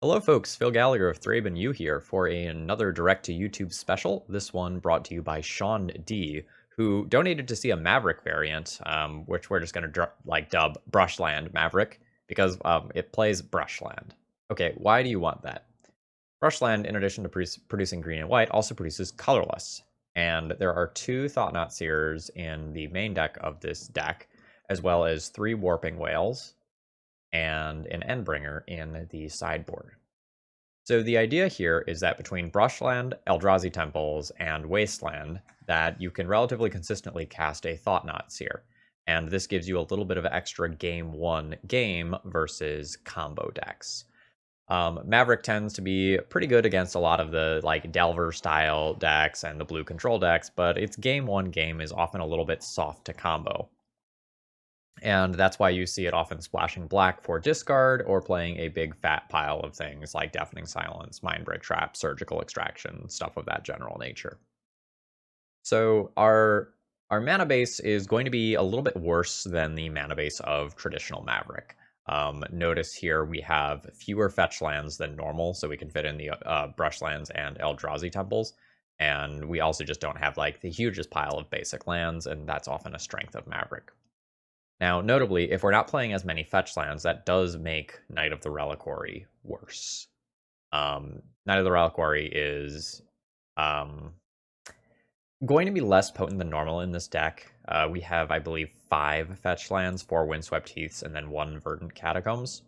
Hello folks, Phil Gallagher of ThrabenU here for another direct-to-YouTube special, this one brought to you by Sean D, who donated to see a Maverick variant, which we're just going to dub Brushland Maverick, because it plays Brushland. Okay, why do you want that? Brushland, in addition to producing green and white, also produces colorless, and there are two Thought-Knot Seers in the main deck of this deck, as well as 3 Warping Whales, and an Endbringer in the sideboard. So the idea here is that between Brushland, Eldrazi Temples, and Wasteland, that you can relatively consistently cast a Thought-Knot Seer. And this gives you a little bit of extra game 1 game versus combo decks. Maverick tends to be pretty good against a lot of the Delver style decks and the blue control decks, but its game 1 game is often a little bit soft to combo. And that's why you see it often splashing black for discard or playing a big fat pile of things like Deafening Silence, Mindbreak Trap, Surgical Extraction, stuff of that general nature. So our mana base is going to be a little bit worse than the mana base of traditional Maverick. Notice here we have fewer fetch lands than normal, so we can fit in the Brushlands and Eldrazi Temples. And we also just don't have the hugest pile of basic lands, and that's often a strength of Maverick. Now, notably, if we're not playing as many fetch lands, that does make Knight of the Reliquary worse. Knight of the Reliquary is going to be less potent than normal in this deck. We have, I believe, 5 fetch lands, 4 Windswept Heaths, and then 1 Verdant Catacombs.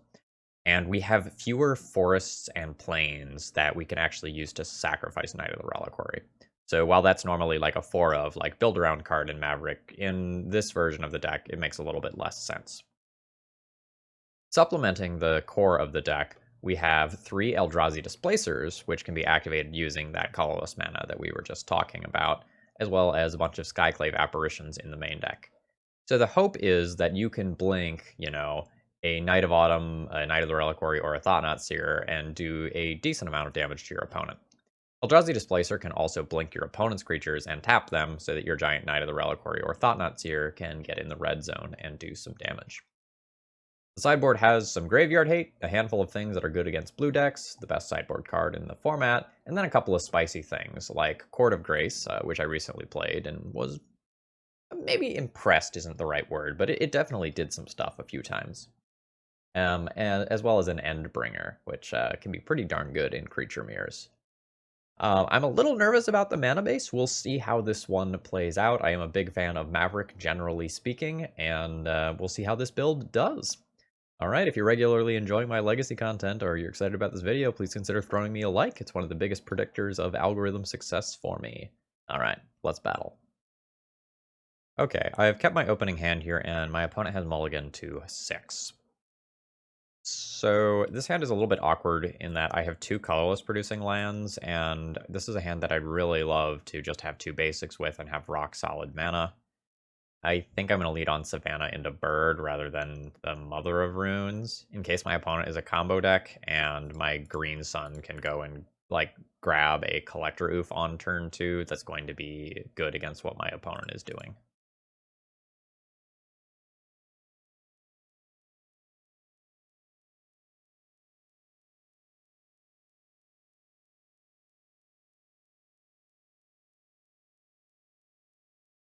And we have fewer forests and plains that we can actually use to sacrifice Knight of the Reliquary. So while that's normally a 4 of build around card in Maverick, in this version of the deck, it makes a little bit less sense. Supplementing the core of the deck, we have 3 Eldrazi Displacers, which can be activated using that colorless mana that we were just talking about, as well as a bunch of Skyclave Apparitions in the main deck. So the hope is that you can blink, a Knight of Autumn, a Knight of the Reliquary, or a Thought-Knot Seer, and do a decent amount of damage to your opponent. Eldrazi Displacer can also blink your opponent's creatures and tap them so that your giant Knight of the Reliquary or Thought-Knot Seer can get in the red zone and do some damage. The sideboard has some graveyard hate, a handful of things that are good against blue decks, the best sideboard card in the format, and then a couple of spicy things like Court of Grace, which I recently played and was maybe impressed isn't the right word, but it definitely did some stuff a few times. And as well as an Endbringer, which can be pretty darn good in creature mirrors. I'm a little nervous about the mana base. We'll see how this one plays out. I am a big fan of Maverick, generally speaking, and we'll see how this build does. Alright, if you're regularly enjoying my legacy content or you're excited about this video, please consider throwing me a like. It's one of the biggest predictors of algorithm success for me. Alright, let's battle. Okay, I have kept my opening hand here, and my opponent has mulliganed to 6. So this hand is a little bit awkward in that I have 2 colorless producing lands, and this is a hand that I'd really love to just have 2 basics with and have rock solid mana. I think I'm going to lead on Savannah into Bird rather than the Mother of Runes, in case my opponent is a combo deck, and my green sun can go and grab a Collector Oof on turn 2 that's going to be good against what my opponent is doing.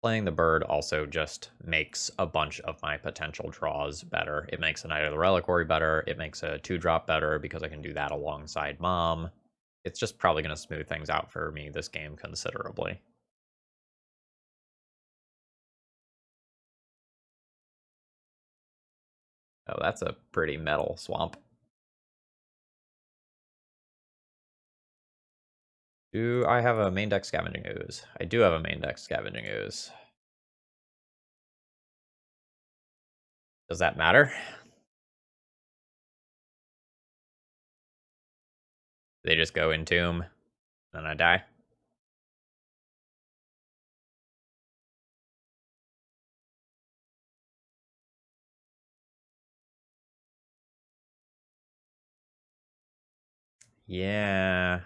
Playing the bird also just makes a bunch of my potential draws better. It makes a Knight of the Reliquary better. It makes a 2-drop better because I can do that alongside Mom. It's just probably going to smooth things out for me this game considerably. Oh, that's a pretty metal swamp. Do I have a main deck Scavenging Ooze? I do have a main deck Scavenging Ooze. Does that matter? They just go Entomb, and I die? Yeah.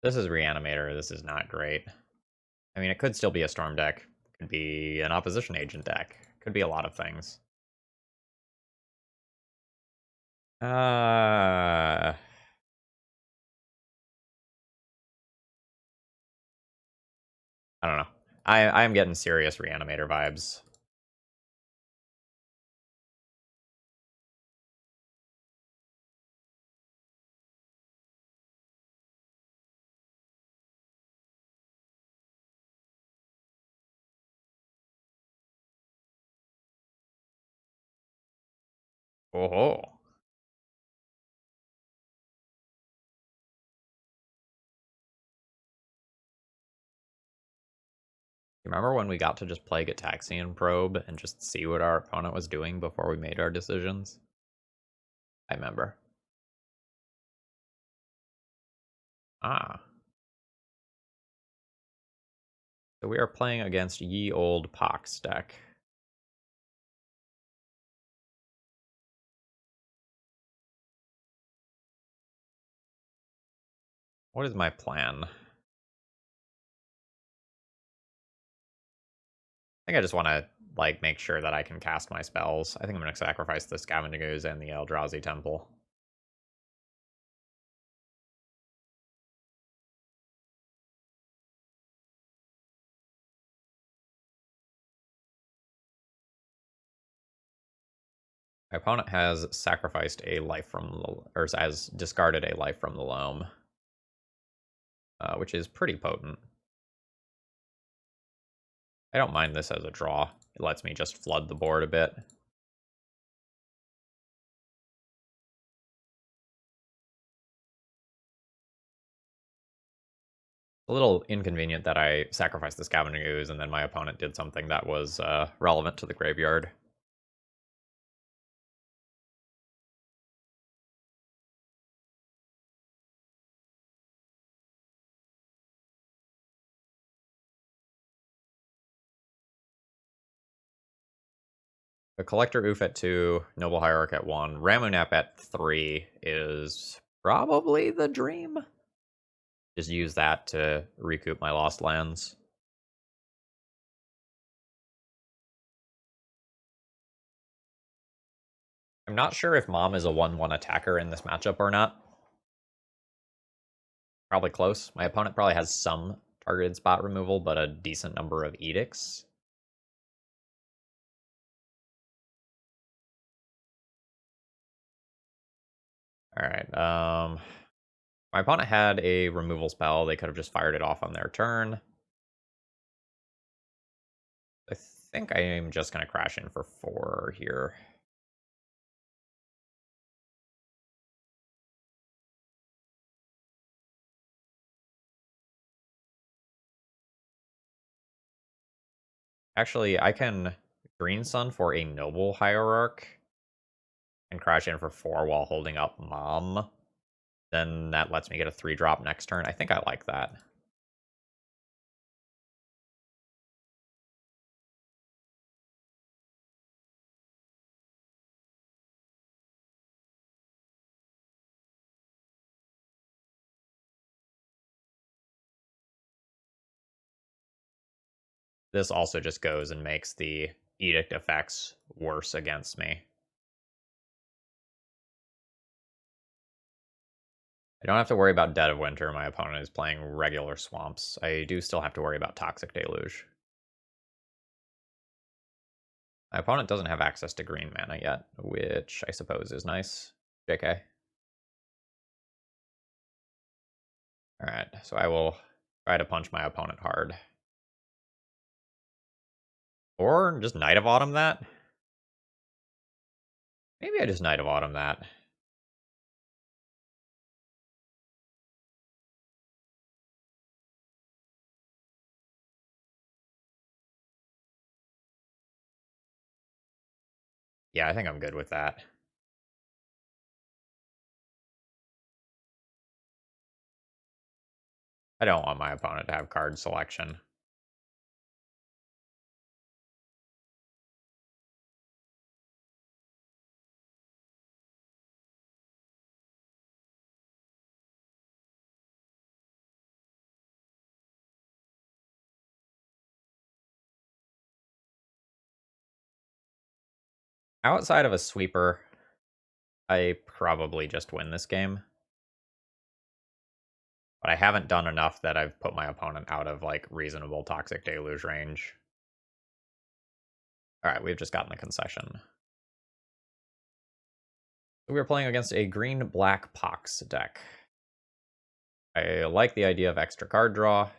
This is Reanimator. This is not great. I mean, it could still be a Storm deck. Could be an Opposition Agent deck. Could be a lot of things. I am getting serious Reanimator vibes. Oh. Remember when we got to just play Gitaxian Probe and just see what our opponent was doing before we made our decisions? I remember. Ah. So we are playing against Ye Old Pox deck. What is my plan? I think I just want to like make sure that I can cast my spells. I think I'm going to sacrifice the Scavenging Ooze and the Eldrazi Temple. My opponent has sacrificed a life from the, or has discarded a life from the loam, which is pretty potent. I don't mind this as a draw. It lets me just flood the board a bit. A little inconvenient that I sacrificed the Scavenging Ooze and then my opponent did something that was relevant to the graveyard. A Collector Oof at 2, Noble Hierarch at 1, Ramunap at 3 is probably the dream. Just use that to recoup my lost lands. I'm not sure if Mom is a 1/1 attacker in this matchup or not. Probably close. My opponent probably has some targeted spot removal, but a decent number of edicts. Alright, my opponent had a removal spell. They could have just fired it off on their turn. I think I am just going to crash in for 4 here. Actually, I can Green Sun for a Noble Hierarch and crash in for 4 while holding up Mom. Then that lets me get a 3-drop next turn. I think I like that. This also just goes and makes the Edict effects worse against me. I don't have to worry about Dead of Winter. My opponent is playing regular swamps. I do still have to worry about Toxic Deluge. My opponent doesn't have access to green mana yet, which I suppose is nice. JK. Alright, so I will try to punch my opponent hard. Or just Knight of Autumn that? Maybe I just Knight of Autumn that. Yeah, I think I'm good with that. I don't want my opponent to have card selection. Outside of a sweeper, I probably just win this game. But I haven't done enough that I've put my opponent out of, like, reasonable Toxic Deluge range. Alright, we've just gotten the concession. We were playing against a green-black Pox deck. I like the idea of extra card draw.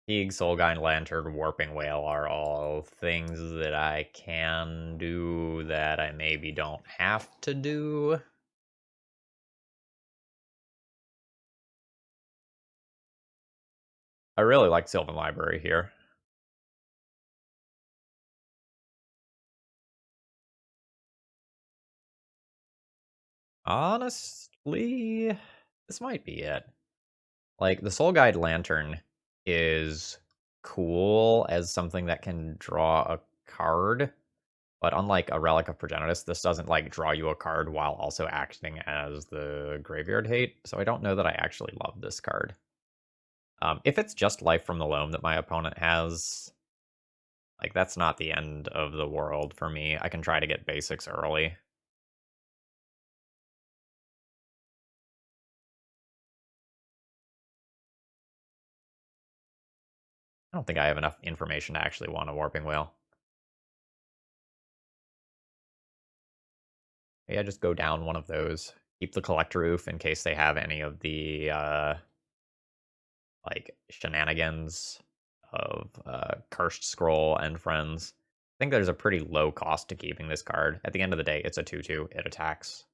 Teague, Soulguide, Lantern, Warping Whale are all things that I can do that I maybe don't have to do. I really like Sylvan Library here. Honestly, this might be it. Like, the Soul Guide Lantern is cool as something that can draw a card, but unlike a Relic of Progenitus, this doesn't, like, draw you a card while also acting as the Graveyard Hate, so I don't know that I actually love this card. If it's just Life from the Loam that my opponent has, like, that's not the end of the world for me. I can try to get basics early. I don't think I have enough information to actually want a Warping Whale. Maybe I just go down one of those. Keep the Collector Roof in case they have any of the, like, shenanigans of Cursed Scroll and Friends. I think there's a pretty low cost to keeping this card. At the end of the day, it's a 2/2. It attacks.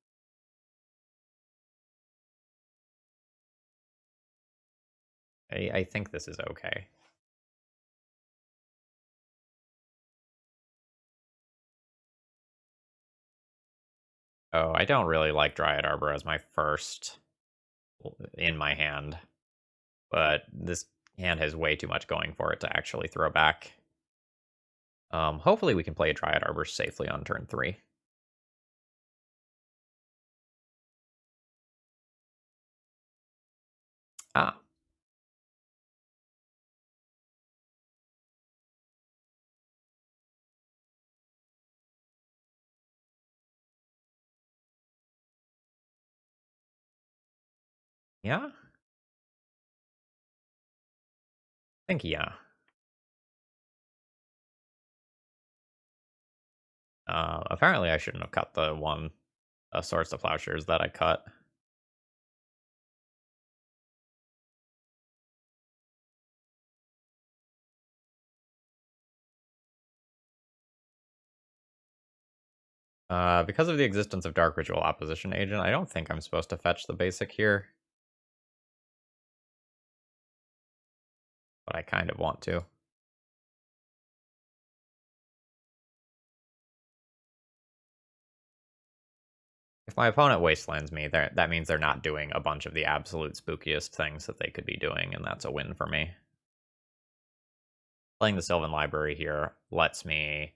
I think this is okay. Oh, I don't really like Dryad Arbor as my first in my hand, but this hand has way too much going for it to actually throw back. Hopefully we can play a Dryad Arbor safely on turn 3. Ah, yeah? I think yeah. Apparently I shouldn't have cut the one Swords to Plowshares that I cut. Because of the existence of Dark Ritual Opposition Agent, I don't think I'm supposed to fetch the basic here. But I kind of want to. If my opponent wastelands me, that means they're not doing a bunch of the absolute spookiest things that they could be doing, and that's a win for me. Playing the Sylvan Library here lets me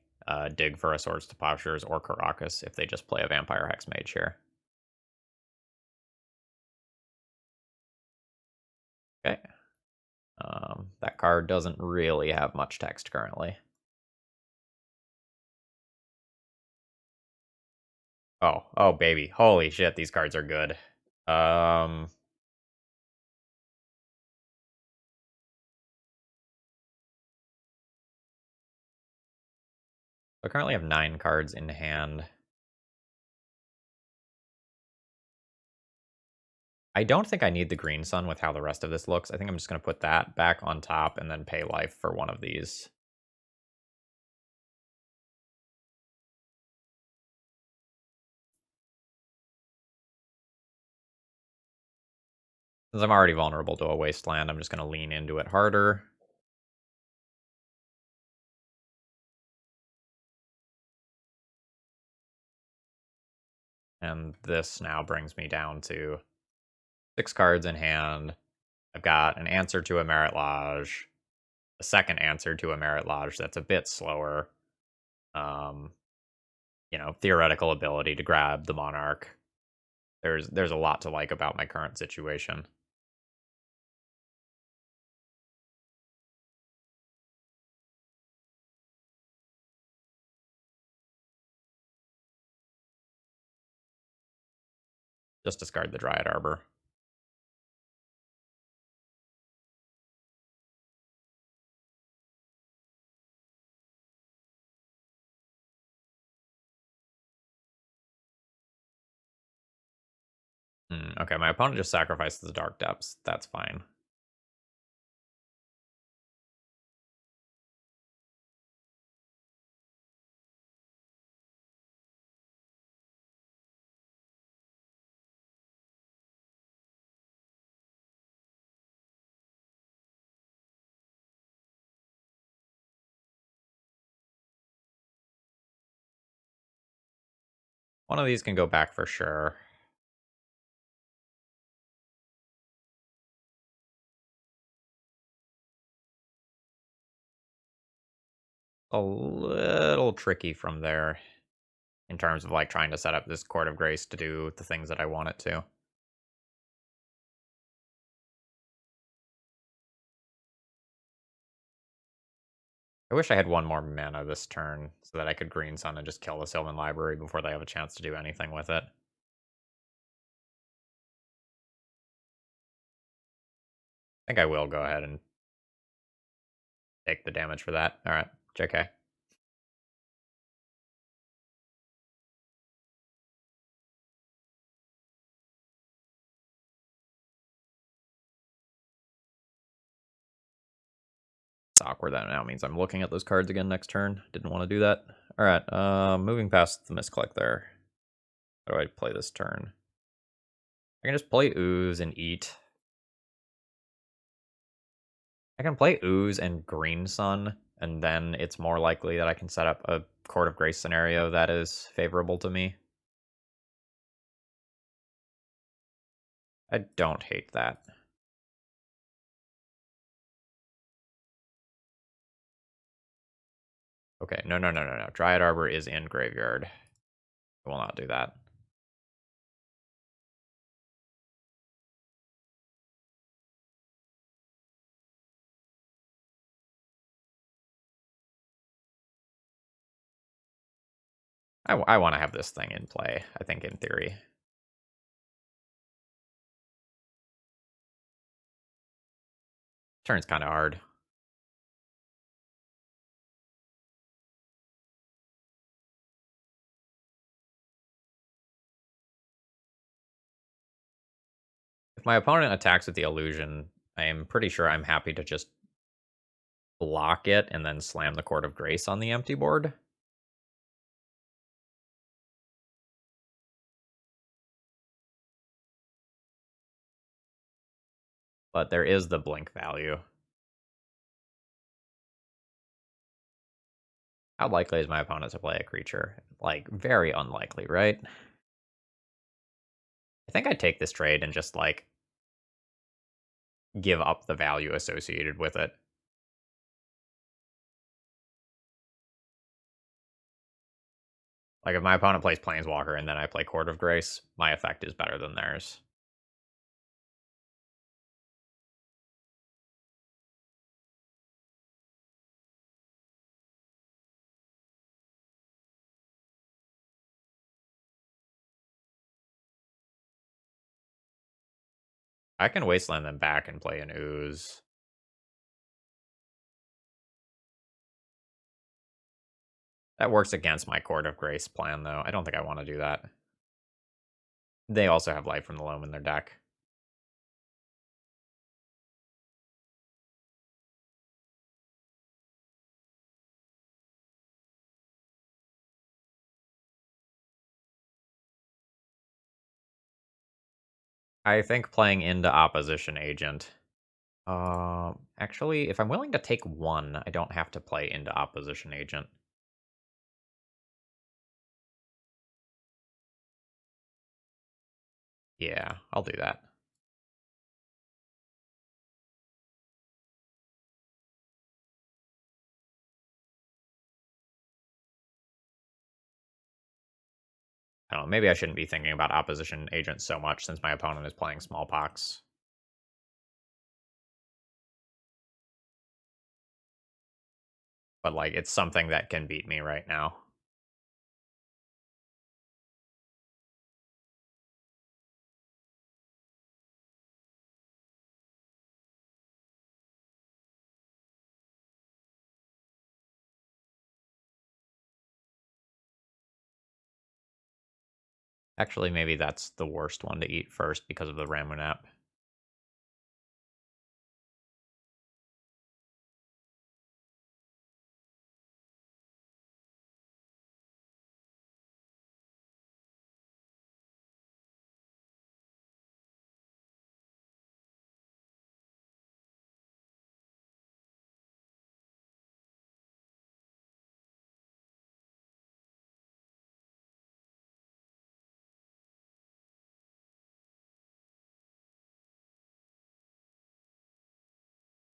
dig for a Swords to Plowshares or Karakas if they just play a Vampire Hexmage here. Okay. That card doesn't really have much text currently. Oh baby. Holy shit, these cards are good. I currently have 9 cards in hand. I don't think I need the Green Sun with how the rest of this looks. I think I'm just going to put that back on top and then pay life for one of these. Since I'm already vulnerable to a Wasteland, I'm just going to lean into it harder. And this now brings me down to 6 cards in hand. I've got an answer to a Merit Lodge, a second answer to a Merit Lodge that's a bit slower. Theoretical ability to grab the Monarch. There's a lot to like about my current situation. Just discard the Dryad Arbor. Okay, my opponent just sacrifices the Dark Depths. That's fine. One of these can go back for sure. A little tricky from there in terms of like trying to set up this Court of Grace to do the things that I want it to. I wish I had one more mana this turn so that I could Green Sun and just kill the Sylvan Library before they have a chance to do anything with it. I think I will go ahead and take the damage for that. Alright, JK. It's awkward. That now means I'm looking at those cards again next turn. Didn't want to do that. Alright, moving past the misclick there. How do I play this turn? I can just play Ooze and eat. I can play Ooze and Green Sun, and then it's more likely that I can set up a Court of Grace scenario that is favorable to me. I don't hate that. Okay, no. Dryad Arbor is in graveyard. I will not do that. I want to have this thing in play, I think, in theory. Turn's kind of hard. If my opponent attacks with the illusion, I am pretty sure I'm happy to just block it and then slam the Court of Grace on the empty board. But there is the blink value. How likely is my opponent to play a creature? Like, very unlikely, right? I think I'd take this trade and just, like, give up the value associated with it. Like, if my opponent plays Planeswalker and then I play Court of Grace, my effect is better than theirs. I can Wasteland them back and play an Ooze. That works against my Court of Grace plan, though. I don't think I want to do that. They also have Life from the Loam in their deck. I think playing into Opposition Agent. Actually, if I'm willing to take one, I don't have to play into Opposition Agent. Yeah, I'll do that. I don't know, maybe I shouldn't be thinking about Opposition Agent so much since my opponent is playing Smallpox. But, like, it's something that can beat me right now. Actually, maybe that's the worst one to eat first because of the Ramunap.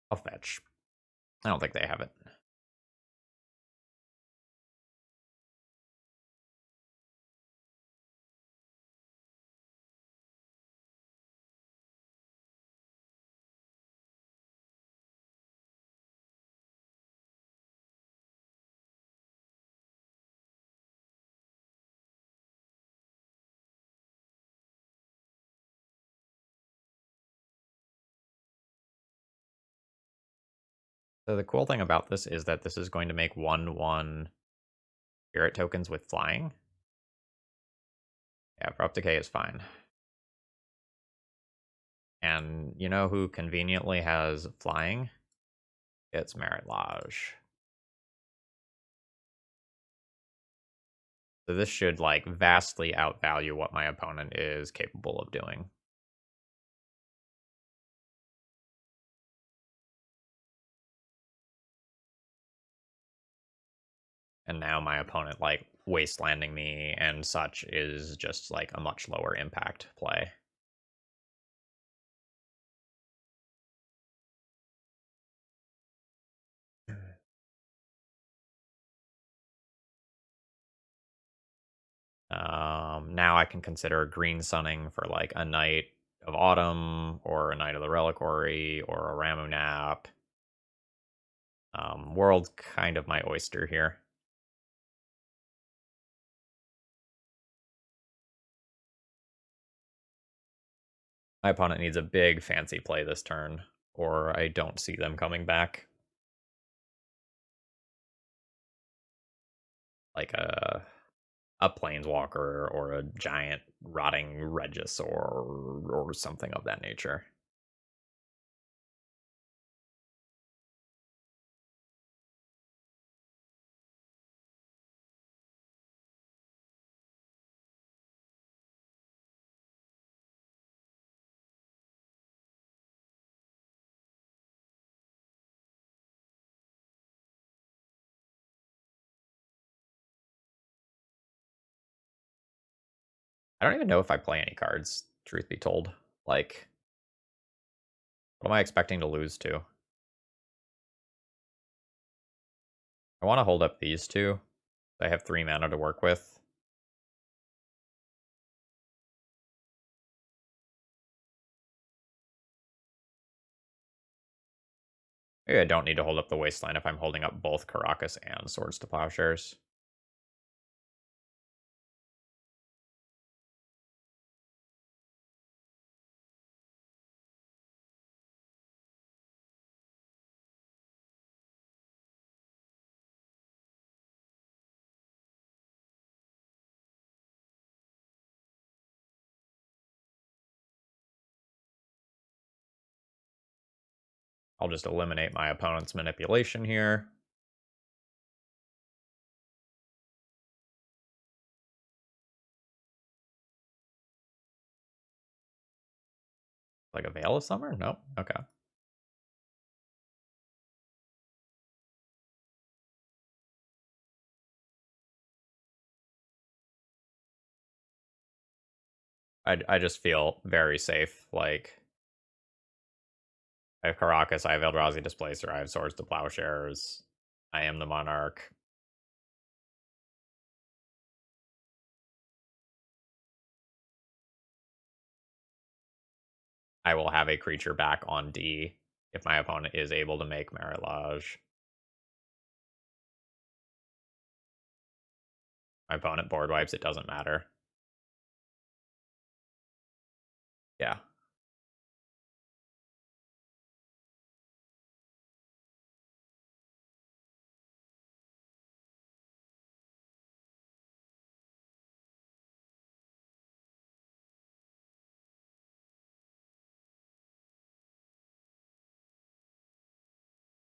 I'll fetch. I don't think they have it. So the cool thing about this is that this is going to make 1/1 spirit tokens with flying. Yeah, Abrupt Decay is fine. And you know who conveniently has flying? It's Maritlage. So this should like vastly outvalue what my opponent is capable of doing. And now my opponent like wastelanding me and such is just like a much lower impact play. Now I can consider green sunning for like a Night of Autumn or a Night of the Reliquary or a Ramunap. World kind of my oyster here. My opponent needs a big fancy play this turn, or I don't see them coming back. Like a planeswalker or a giant rotting Regis or something of that nature. I don't even know if I play any cards, truth be told. Like, what am I expecting to lose to? I want to hold up these two. I have 3 mana to work with. Maybe I don't need to hold up the Wasteland if I'm holding up both Caracas and Swords to Plowshares. I'll just eliminate my opponent's manipulation here. Like a Veil of Summer? Nope. Okay. I just feel very safe. Like, I have Caracas, I have Eldrazi Displacer, I have Swords to Plowshares. I am the Monarch. I will have a creature back on D if my opponent is able to make Maritlage. My opponent board wipes, it doesn't matter. Yeah.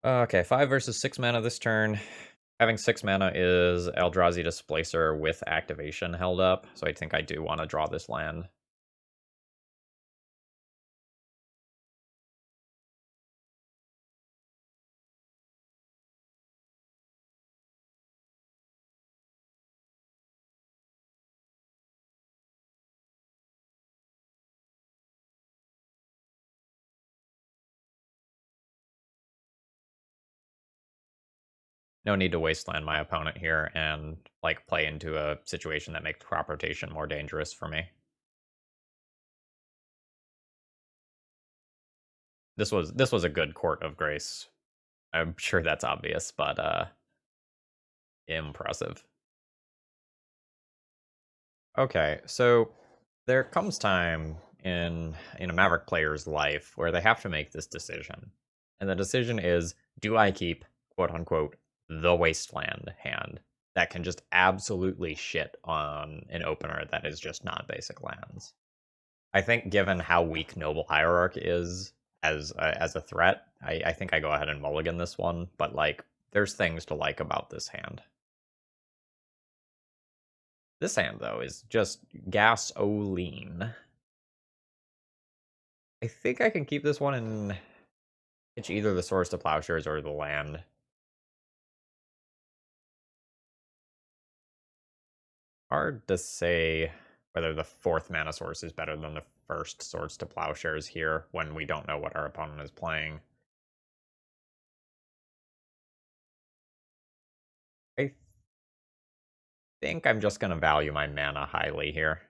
Okay, 5 versus 6 mana this turn. Having 6 mana is Eldrazi Displacer with activation held up, so I think I do want to draw this land. No need to wasteland my opponent here and like play into a situation that makes crop rotation more dangerous for me. This was a good Court of Grace. I'm sure that's obvious, but impressive. Okay, so there comes time in a Maverick player's life where they have to make this decision. And the decision is, do I keep quote unquote the wasteland hand that can just absolutely shit on an opener that is just non-basic lands? I think given how weak Noble Hierarch is as a threat, I think I go ahead and mulligan this one, but like there's things to like about this hand. This hand, though, is just gasoline. I think I can keep this one and pitch either the Swords to Plowshares or the land. Hard to say whether the fourth mana source is better than the first Swords to Plowshares here when we don't know what our opponent is playing. I think I'm just going to value my mana highly here.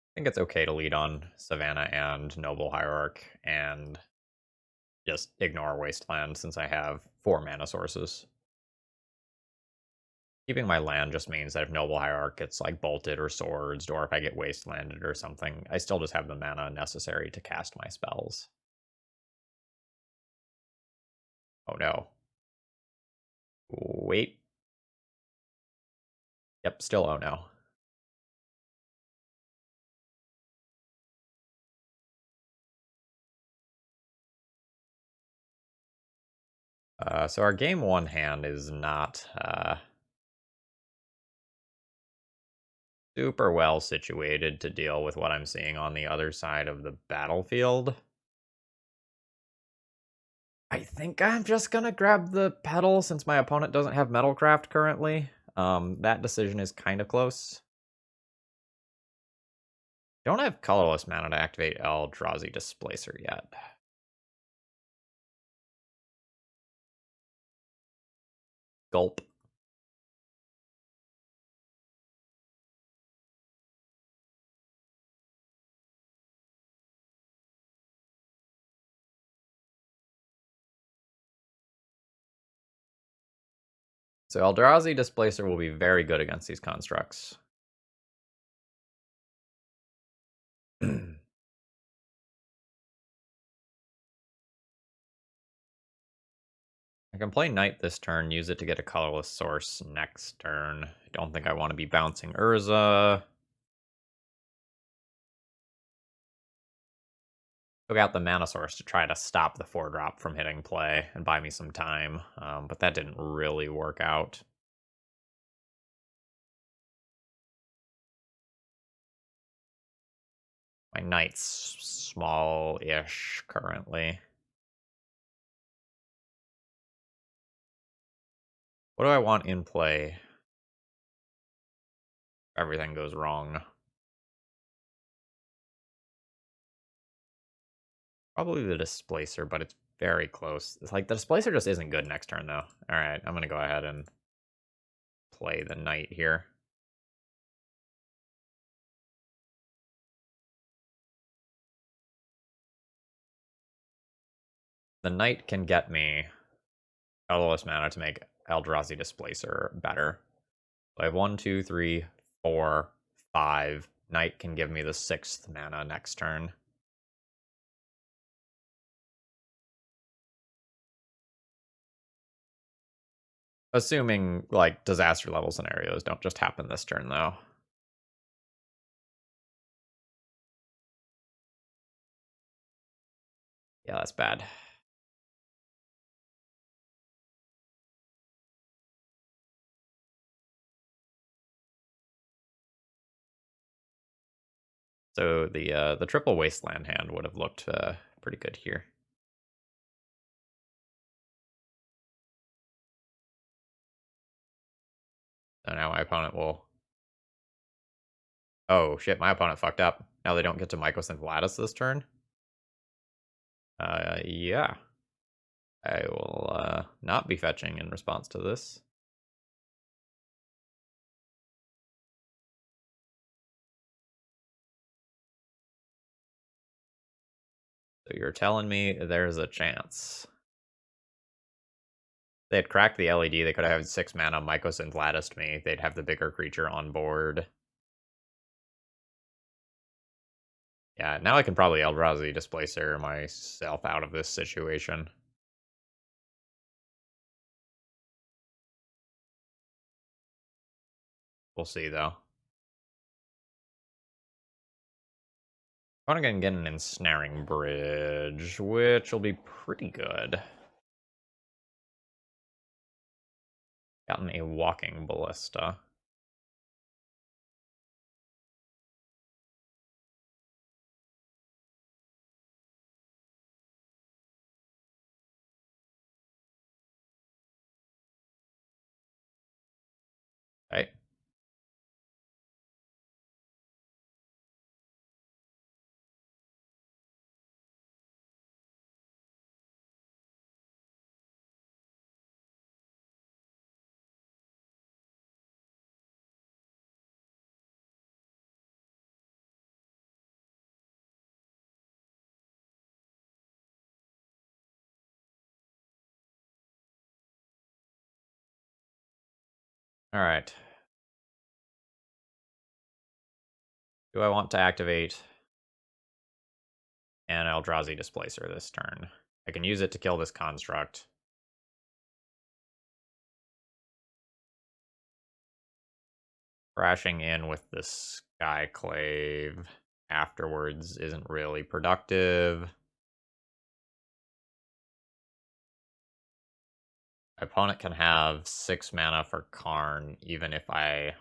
I think it's okay to lead on Savannah and Noble Hierarch and just ignore Wasteland since I have 4 mana sources. Keeping my land just means that if Noble Hierarch gets like bolted or swords, or if I get wastelanded or something, I still just have the mana necessary to cast my spells. Oh no. Wait. Yep, still oh no. So our game 1 hand is not super well situated to deal with what I'm seeing on the other side of the battlefield. I think I'm just gonna grab the pedal since my opponent doesn't have Metalcraft currently. That decision is kind of close. Don't have colorless mana to activate Eldrazi Displacer yet. Gulp. So Eldrazi Displacer will be very good against these constructs. I can play Knight this turn, use it to get a colorless source next turn. I don't think I want to be bouncing Urza. Took out the mana source to try to stop the 4-drop from hitting play and buy me some time, but that didn't really work out. My Knight's small-ish currently. What do I want in play? Everything goes wrong. Probably the Displacer, but it's very close. It's like the Displacer just isn't good next turn, though. Alright, I'm going to go ahead and play the Knight here. The Knight can get me colorless mana to make Eldrazi Displacer better. So I have 1, 2, 3, 4, 5. Knight can give me the 6th mana next turn. Assuming, like, disaster level scenarios don't just happen this turn, though. Yeah, that's bad. So the triple wasteland hand would have looked pretty good here. So now my opponent will. Oh shit! My opponent fucked up. Now they don't get to Mycosynth Lattice this turn. Yeah. I will not be fetching in response to this. So you're telling me there's a chance. They had cracked the LED, they could have had 6 mana Mycosynth Latticed me. They'd have the bigger creature on board. Yeah, now I can probably Eldrazi Displacer myself out of this situation. We'll see, though. I'm gonna get an Ensnaring Bridge, which will be pretty good. Gotten a Walking Ballista. Right? Alright. Do I want to activate an Eldrazi Displacer this turn? I can use it to kill this construct. Crashing in with the Skyclave afterwards isn't really productive. My opponent can have 6 mana for Karn, even if I...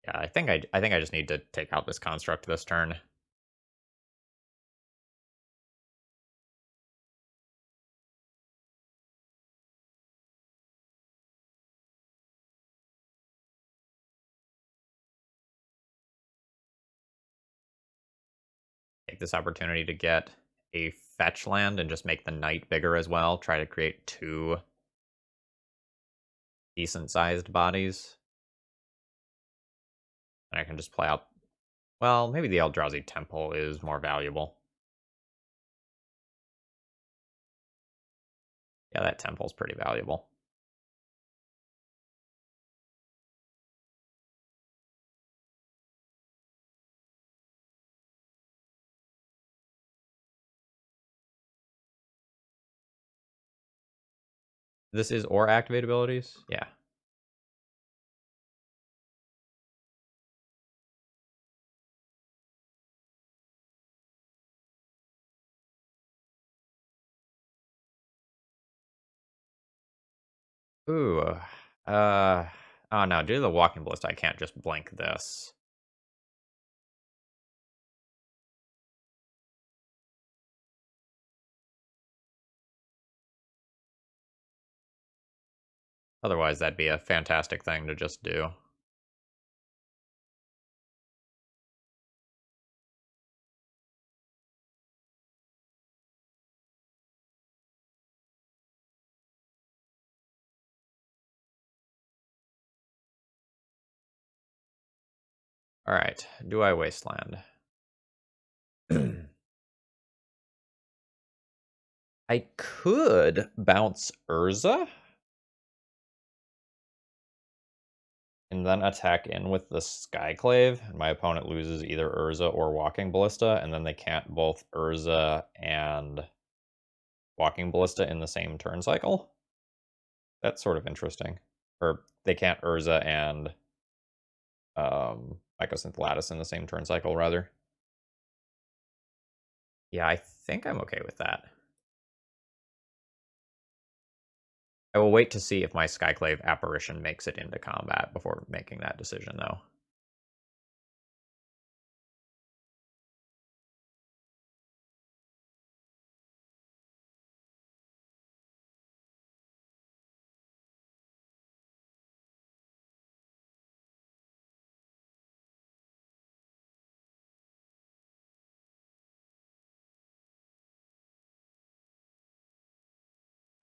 Yeah, I think I just need to take out this construct this turn. Take this opportunity to get a fetch land and just make the knight bigger as well. Try to create 2 decent-sized bodies. And I can just play out... Well, maybe the Eldrazi Temple is more valuable. Yeah, that temple's pretty valuable. This is or activate abilities? Yeah. Ooh. Oh no, due to the Walking Ballista, I can't just blink this. Otherwise, that'd be a fantastic thing to just do. Alright, do I Wasteland? I could bounce Urza? And then attack in with the Skyclave, and my opponent loses either Urza or Walking Ballista, and then they can't both Urza and Walking Ballista in the same turn cycle. That's sort of interesting. Or they can't Urza and Mycosynth Lattice in the same turn cycle, rather. Yeah, I think I'm okay with that. I will wait to see if my Skyclave Apparition makes it into combat before making that decision, though.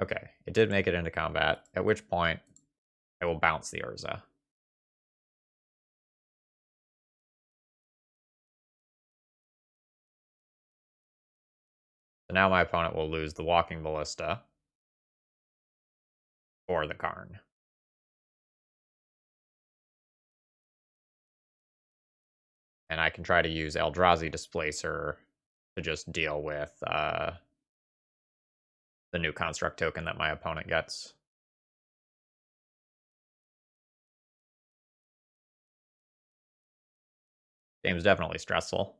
Okay, it did make it into combat, at which point I will bounce the Urza. So now my opponent will lose the Walking Ballista or the Karn. And I can try to use Eldrazi Displacer to just deal with the new construct token that my opponent gets. Game's definitely stressful.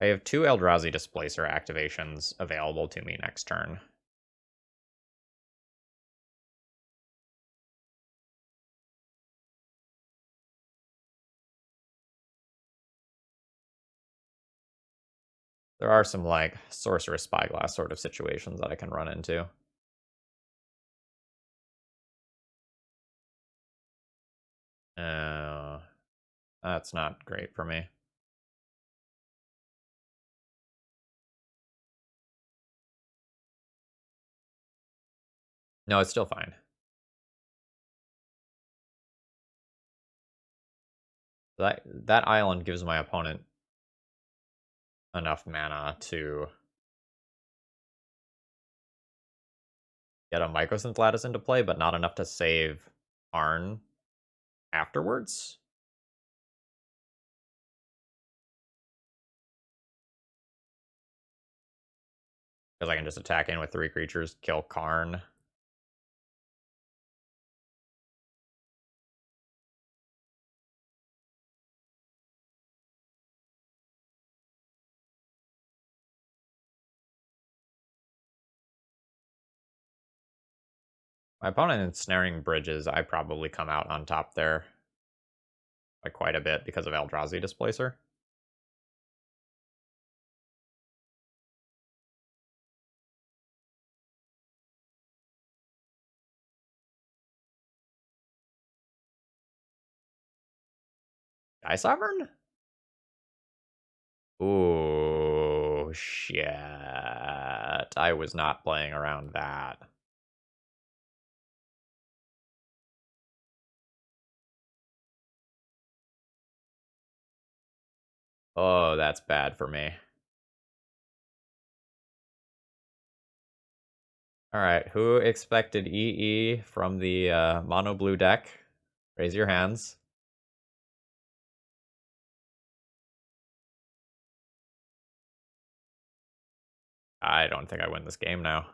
I have 2 Eldrazi Displacer activations available to me next turn. There are some, like, Sorcerous Spyglass sort of situations that I can run into. That's not great for me. No, it's still fine. That island gives my opponent enough mana to get a Mycosynth Lattice into play, but not enough to save Arn afterwards. Because I can just attack in with 3 creatures, kill Karn. My opponent ensnaring bridges, I probably come out on top there by quite a bit because of Eldrazi Displacer. Sky Sovereign? Ooh, shit. I was not playing around that. Oh, that's bad for me. Alright, who expected EE from the mono blue deck? Raise your hands. I don't think I win this game now.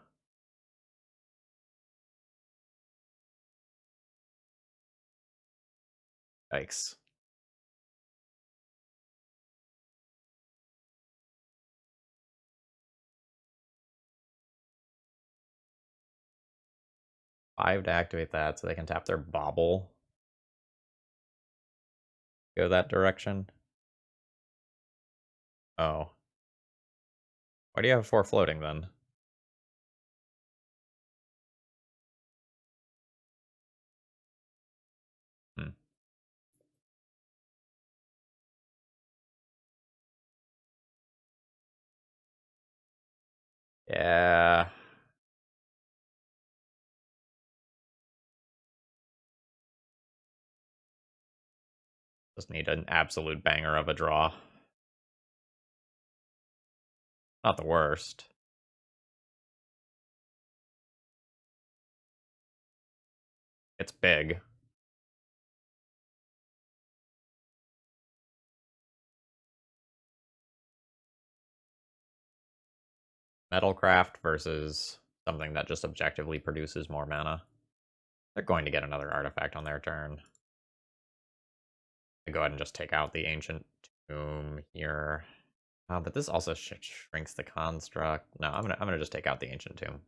Yikes. Five to activate that so they can tap their Bobble. Go that direction. Oh. Why do you have 4 floating then? Hmm. Yeah. Just need an absolute banger of a draw. Not the worst. It's big. Metalcraft versus something that just objectively produces more mana. They're going to get another artifact on their turn. I go ahead and just take out the Ancient Tomb here. But this also shrinks the construct. No, I'm gonna just take out the Ancient Tomb.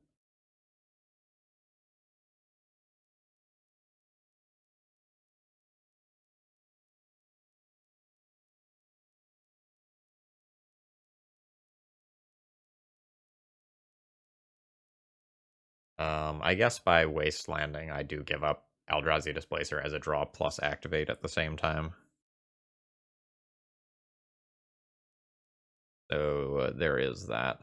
I guess by Wastelanding, I do give up Eldrazi Displacer as a draw plus activate at the same time. So there is that.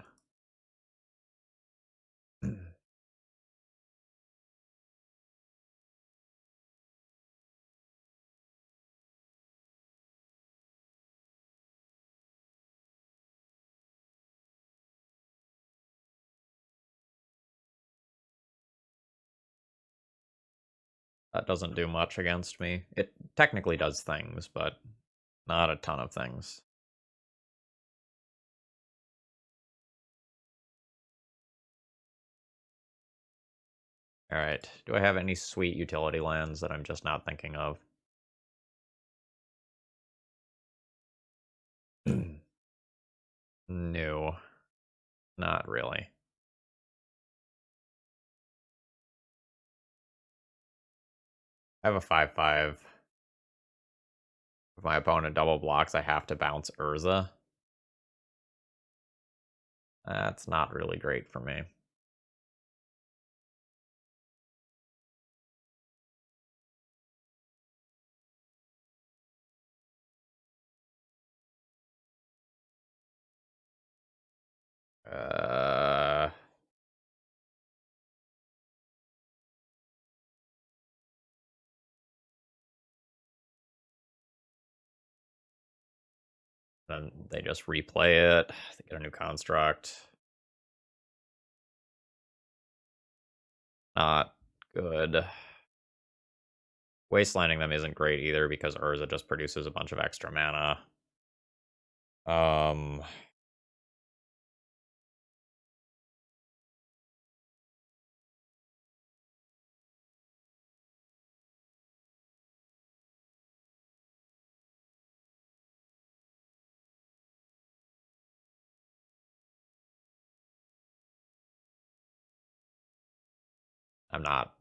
That doesn't do much against me. It technically does things, but not a ton of things. Alright, do I have any sweet utility lands that I'm just not thinking of? No, not really. I have a 5/5. If my opponent double blocks, I have to bounce Urza. That's not really great for me. Uh, then they just replay it. They get a new construct. Not good. Wastelanding them isn't great either because Urza just produces a bunch of extra mana.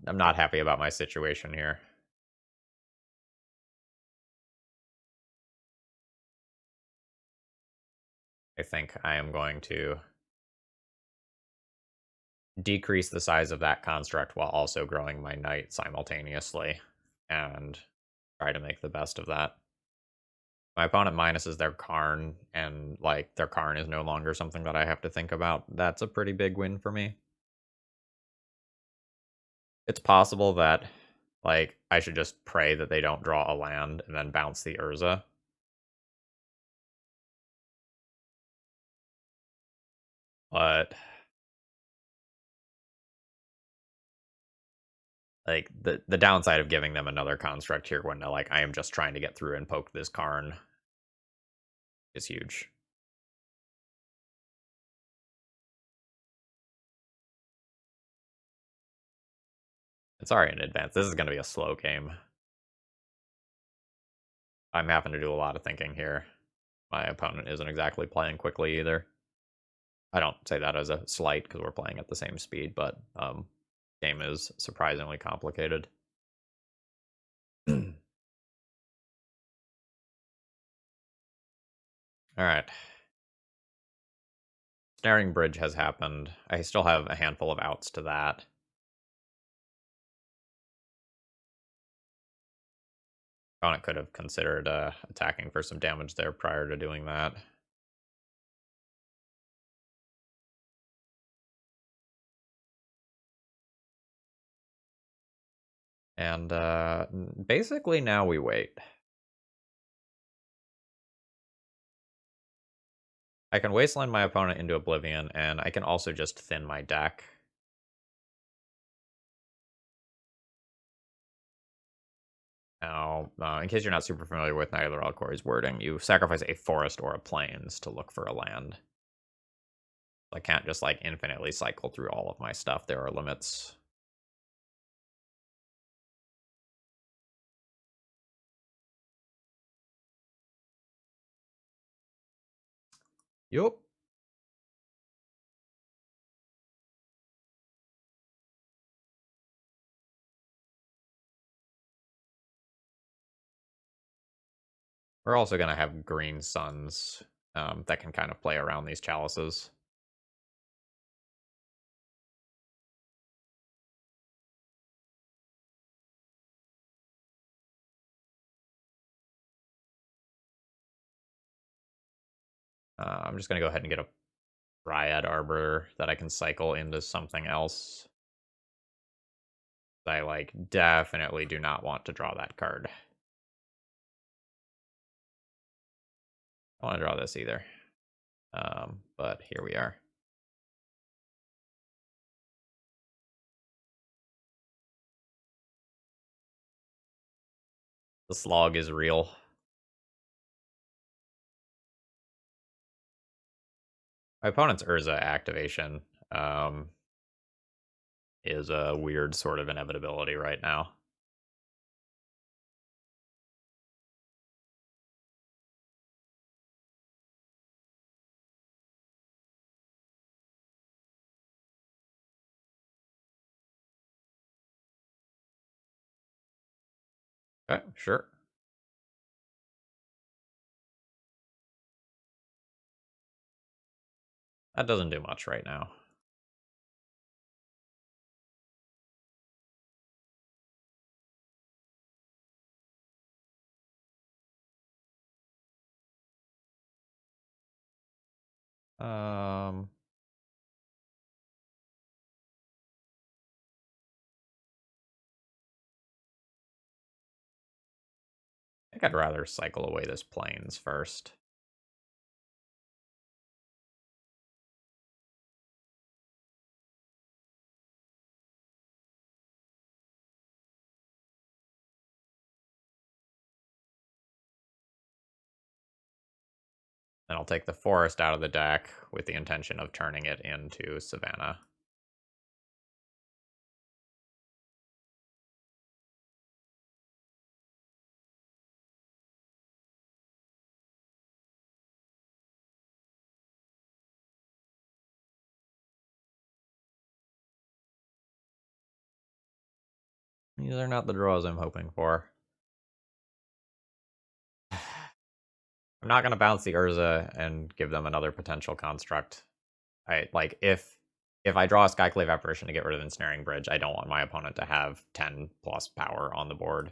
I'm not happy about my situation here. I think I am going to decrease the size of that construct while also growing my knight simultaneously and try to make the best of that. My opponent minuses their Karn, and like their Karn is no longer something that I have to think about. That's a pretty big win for me. It's possible that like I should just pray that they don't draw a land and then bounce the Urza. But like the downside of giving them another construct here when like I am just trying to get through and poke this Karn is huge. Sorry in advance. This is going to be a slow game. I'm having to do a lot of thinking here. My opponent isn't exactly playing quickly either. I don't say that as a slight because we're playing at the same speed, but game is surprisingly complicated. All right. Snaring Bridge has happened. I still have a handful of outs to that. Opponent could have considered attacking for some damage there prior to doing that. And basically now we wait. I can Wasteland my opponent into Oblivion, and I can also just thin my deck. Now, in case you're not super familiar with Night of the Reliquary's wording, you sacrifice a forest or a plains to look for a land. I can't just like infinitely cycle through all of my stuff. There are limits. Yup. We're also going to have green suns that can kind of play around these chalices. I'm just going to go ahead and get a Dryad Arbor that I can cycle into something else. I like definitely do not want to draw that card. I don't want to draw this either. But here we are. The slog is real. My opponent's Urza activation is a weird sort of inevitability right now. Okay, sure. That doesn't do much right now. Um, I think I'd rather cycle away this plains first. Then I'll take the forest out of the deck with the intention of turning it into Savannah. These are not the draws I'm hoping for. I'm not going to bounce the Urza and give them another potential construct. Like if I draw a Skyclave Apparition to get rid of Ensnaring Bridge, I don't want my opponent to have 10 plus power on the board.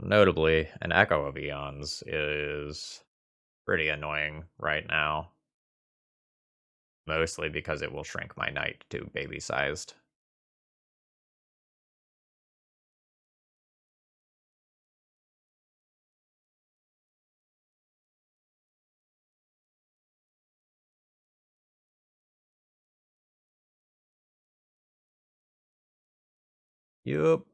Notably, an Echo of Eons is pretty annoying right now. Mostly because it will shrink my knight to baby-sized. Yup.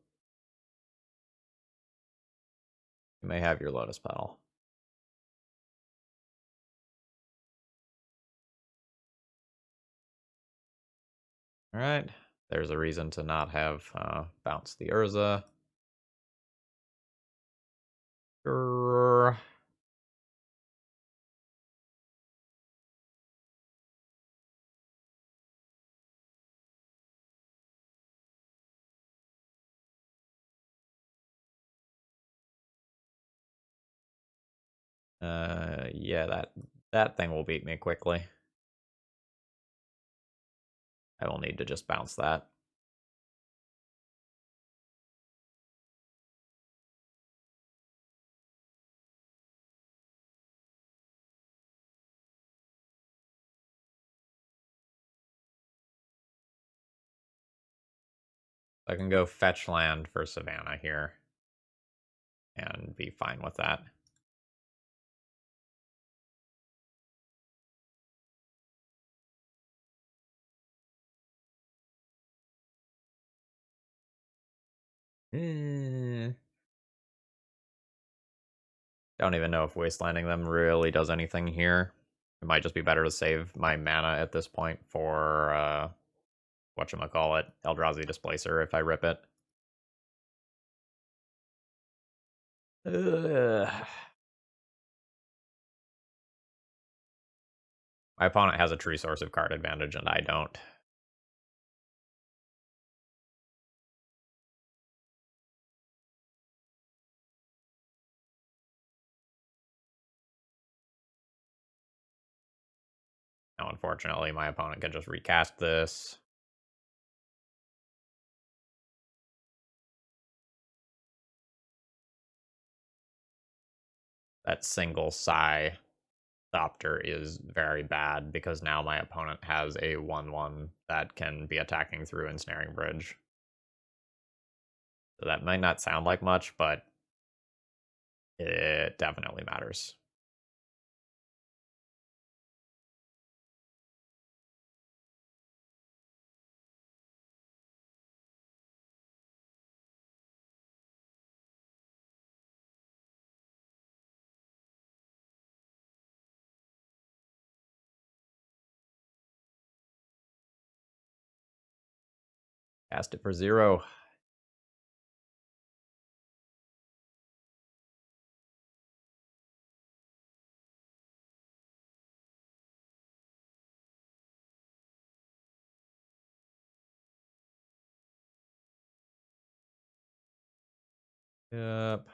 You may have your Lotus Petal. Alright. There's a reason to not have bounce the Urza. Grrr. Yeah, that thing will beat me quickly. I will need to just bounce that. I can go fetch land for Savannah here and be fine with that. Don't even know if wastelanding them really does anything here. It might just be better to save my mana at this point for, whatchamacallit, Eldrazi Displacer if I rip it. Ugh. My opponent has a true source of card advantage, and I don't. Now, unfortunately, my opponent can just recast this. That single Psi Thopter is very bad because now my opponent has a 1/1 that can be attacking through Ensnaring Bridge. So that might not sound like much, but it definitely matters. Cast it for 0. Yep.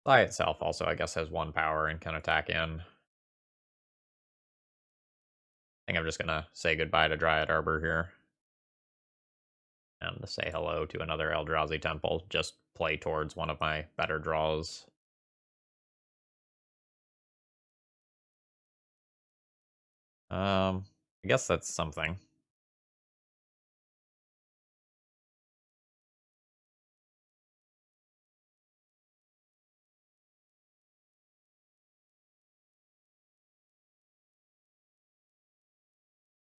Psi itself also, I guess, has 1 power and can attack in. I think I'm just gonna say goodbye to Dryad Arbor here. And say hello to another Eldrazi Temple. Just play towards one of my better draws. I guess that's something.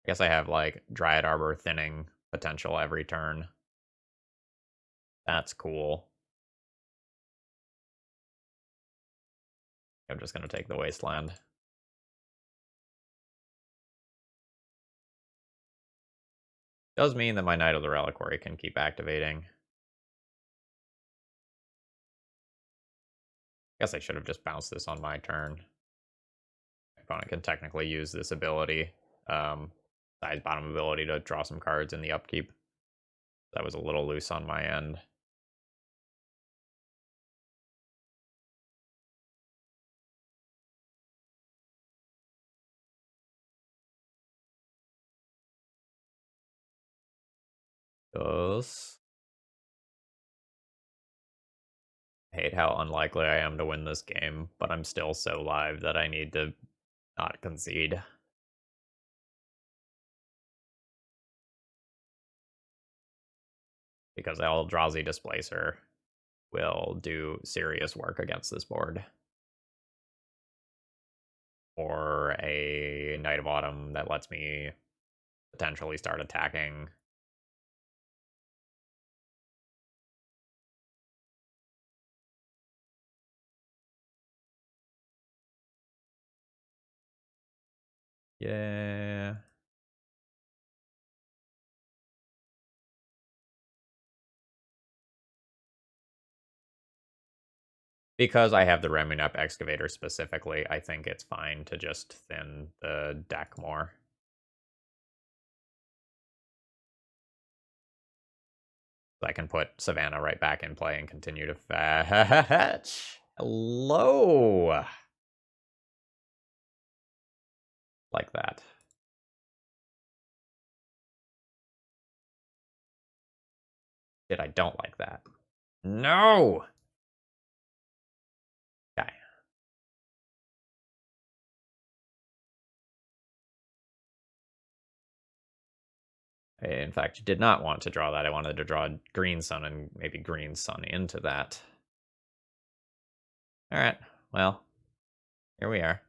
I guess I have, like, Dryad Arbor thinning potential every turn. That's cool. I'm just gonna take the Wasteland. Does mean that my Knight of the Reliquary can keep activating. Guess I should have just bounced this on my turn. My opponent can technically use this ability, size bottom ability, to draw some cards in the upkeep. That was a little loose on my end. Yes. I hate how unlikely I am to win this game, but I'm still so live that I need to not concede. Because Eldrazi Displacer will do serious work against this board. Or a Knight of Autumn that lets me potentially start attacking. Yeah. Because I have the Remunap Excavator specifically, I think it's fine to just thin the deck more. I can put Savannah right back in play and continue to fetch. Hello. Like that. I don't like that. No! Okay. I, in fact, did not want to draw that. I wanted to draw Green Sun and maybe Green Sun into that. Alright, well, here we are.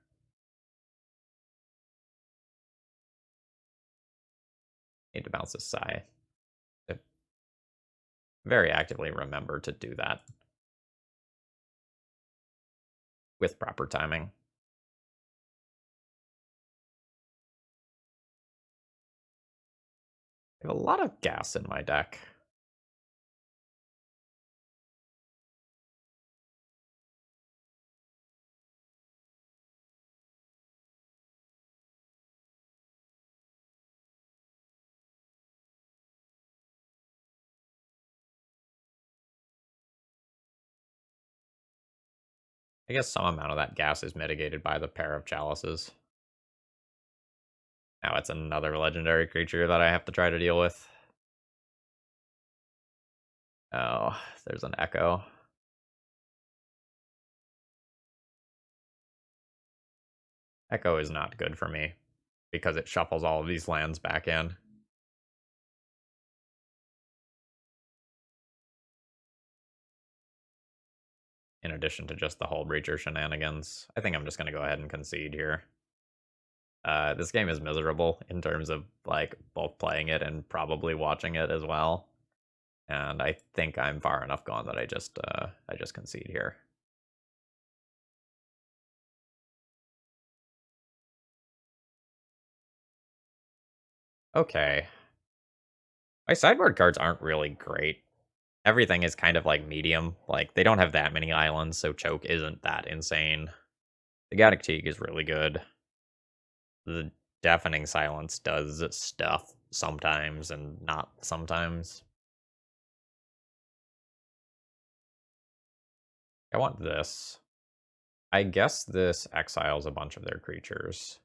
Need to bounce this Psi. very actively remember to do that with proper timing. I have a lot of gas in my deck. I guess some amount of that gas is mitigated by the pair of chalices. Now it's another legendary creature that I have to try to deal with. Oh, there's an echo. Echo is not good for me because it shuffles all of these lands back in. In addition to just the Hull Breacher shenanigans. I think I'm just going to go ahead and concede here. This game is miserable in terms of like both playing it and probably watching it as well. And I think I'm far enough gone that I just concede here. Okay. My sideboard cards aren't really great. Everything is kind of like medium. Like they don't have that many islands, so choke isn't that insane. The Gaddock Teague is really good. The Deafening Silence does stuff sometimes and not sometimes. I want this. I guess this exiles a bunch of their creatures.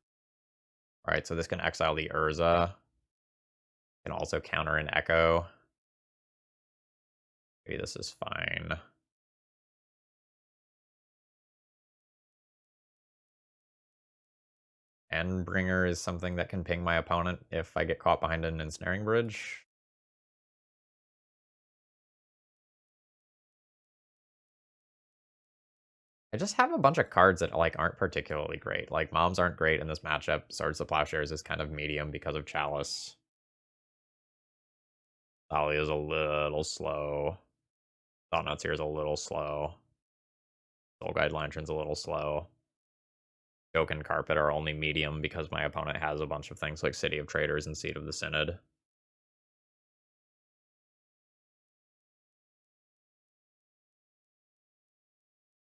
Alright, so this can exile the Urza. Can also counter an Echo. Maybe this is fine. Endbringer is something that can ping my opponent if I get caught behind an Ensnaring Bridge. I just have a bunch of cards that like aren't particularly great. Like Moms aren't great in this matchup. Swords to Plowshares is kind of medium because of Chalice. Thalia is a little slow. Thought-Knot Seer is a little slow. Soul Guide Lantern's a little slow. Joke and Carpet are only medium because my opponent has a bunch of things like City of Traders and Seat of the Synod. I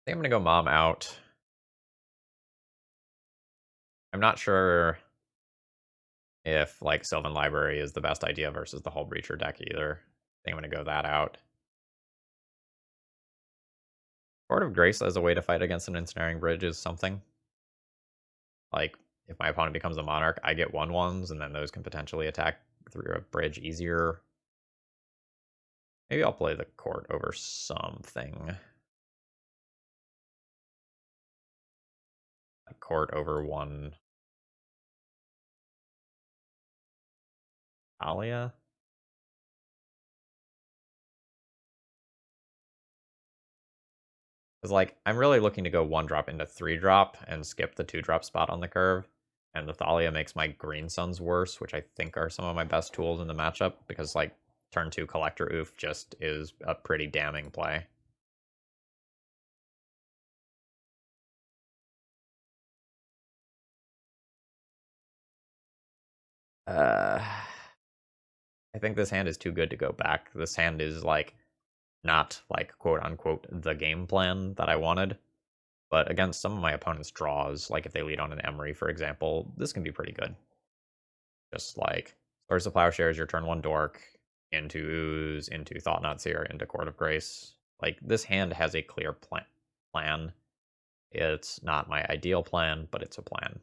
think I'm going to go Mom out. I'm not sure if like Sylvan Library is the best idea versus the Hull Breacher deck either. I think I'm going to go that out. Court of Grace as a way to fight against an Ensnaring Bridge is something. Like, if my opponent becomes a Monarch, I get 1/1s, and then those can potentially attack through a bridge easier. Maybe I'll play the Court over something. A Court over one Alia? Because, like, I'm really looking to go 1-drop into 3-drop and skip the 2-drop spot on the curve. And the Thalia makes my Green Suns worse, which I think are some of my best tools in the matchup, because, like, turn 2 Collector Oof just is a pretty damning play. I think this hand is too good to go back. This hand is, like, not, like, quote-unquote, the game plan that I wanted. But against some of my opponent's draws, like if they lead on an Emery, for example, this can be pretty good. Just like Swords to Plowshares, your turn 1 Dork, into Ooze, into Thought-Knot Seer, into Court of Grace. Like, this hand has a clear plan. It's not my ideal plan, but it's a plan.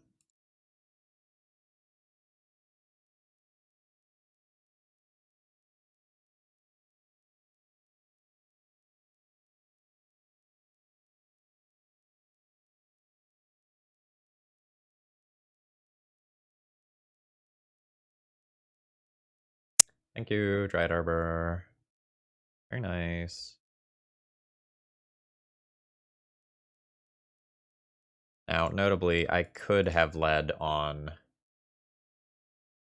Thank you, Dryad Arbor. Very nice. Now, notably, I could have led on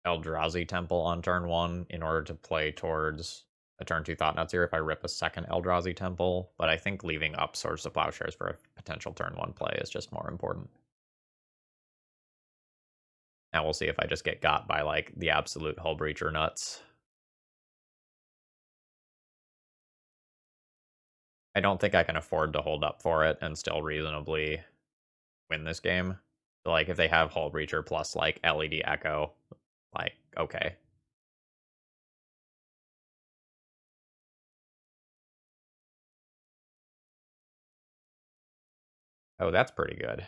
Eldrazi Temple on turn 1 in order to play towards a turn 2 Thought-Knot Seer if I rip a second Eldrazi Temple, but I think leaving up Swords to Plowshares for a potential turn 1 play is just more important. Now we'll see if I just get got by, like, the absolute Hull Breacher nuts. I don't think I can afford to hold up for it and still reasonably win this game. So, like, if they have Hull Breacher plus, like, LED Echo, like, okay. Oh, that's pretty good.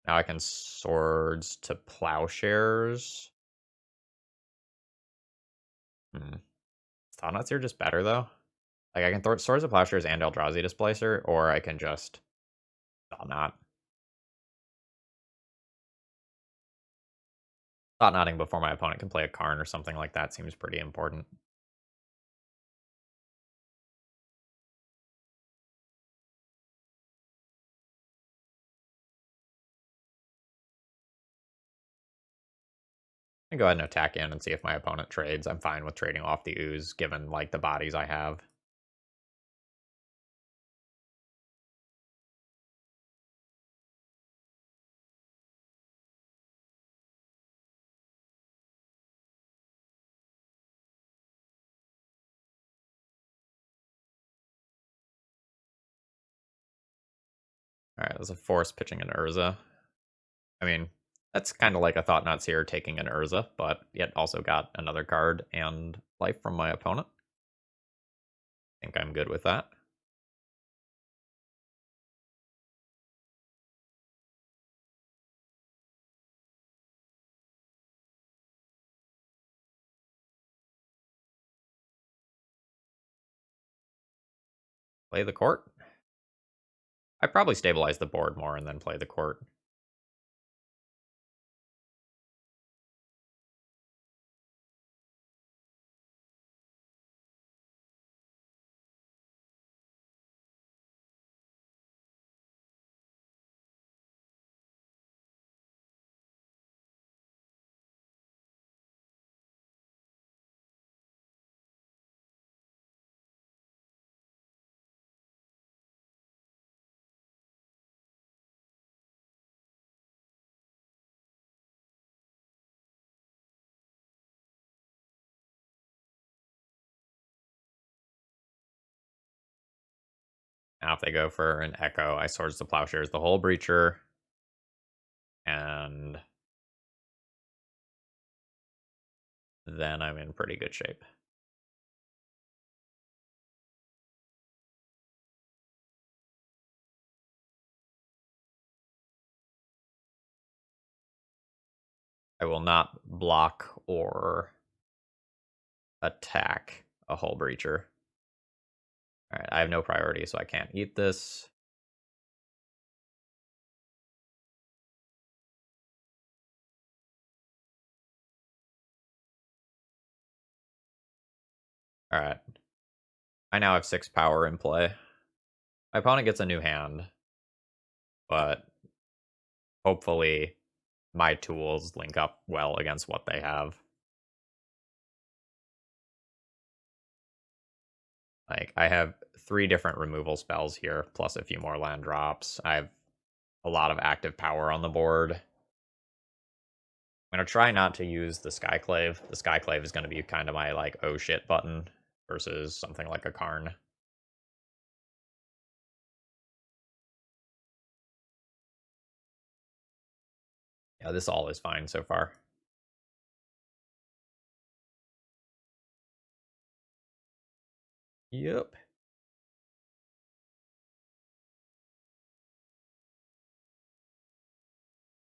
Now I can Swords to Plowshares. Thought-Knot Seer just better, though. Like, I can throw Swords to Plowshares and Eldrazi Displacer, or I can just Thought-Knot. Thought-Knotting before my opponent can play a Karn or something like that seems pretty important. I can go ahead and attack in and see if my opponent trades. I'm fine with trading off the ooze, given, like, the bodies I have. Alright, there's a Force pitching an Urza. I mean, that's kind of like a Thought-Knot Seer taking an Urza, but yet also got another card and life from my opponent. I think I'm good with that. Play the court. I probably stabilize the board more and then play the court. Now if they go for an Echo, I Swords to Plowshares the Hull Breacher. And then I'm in pretty good shape. I will not block or attack a Hull Breacher. Alright, I have no priority, so I can't eat this. Alright. I now have 6 power in play. My opponent gets a new hand, but hopefully my tools link up well against what they have. Like, I have 3 different removal spells here, plus a few more land drops. I have a lot of active power on the board. I'm going to try not to use the Skyclave. The Skyclave is going to be kind of my, like, oh shit button versus something like a Karn. Yeah, this all is fine so far. Yep.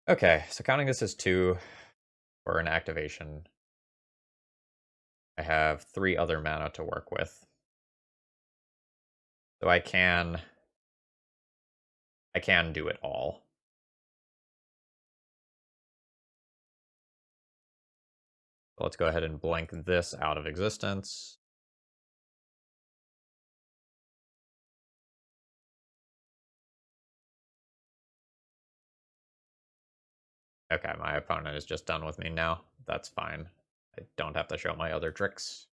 Okay, so counting this as 2 for an activation, I have 3 other mana to work with. So I can do it all. So let's go ahead and blank this out of existence. Okay, my opponent is just done with me now. That's fine. I don't have to show my other tricks.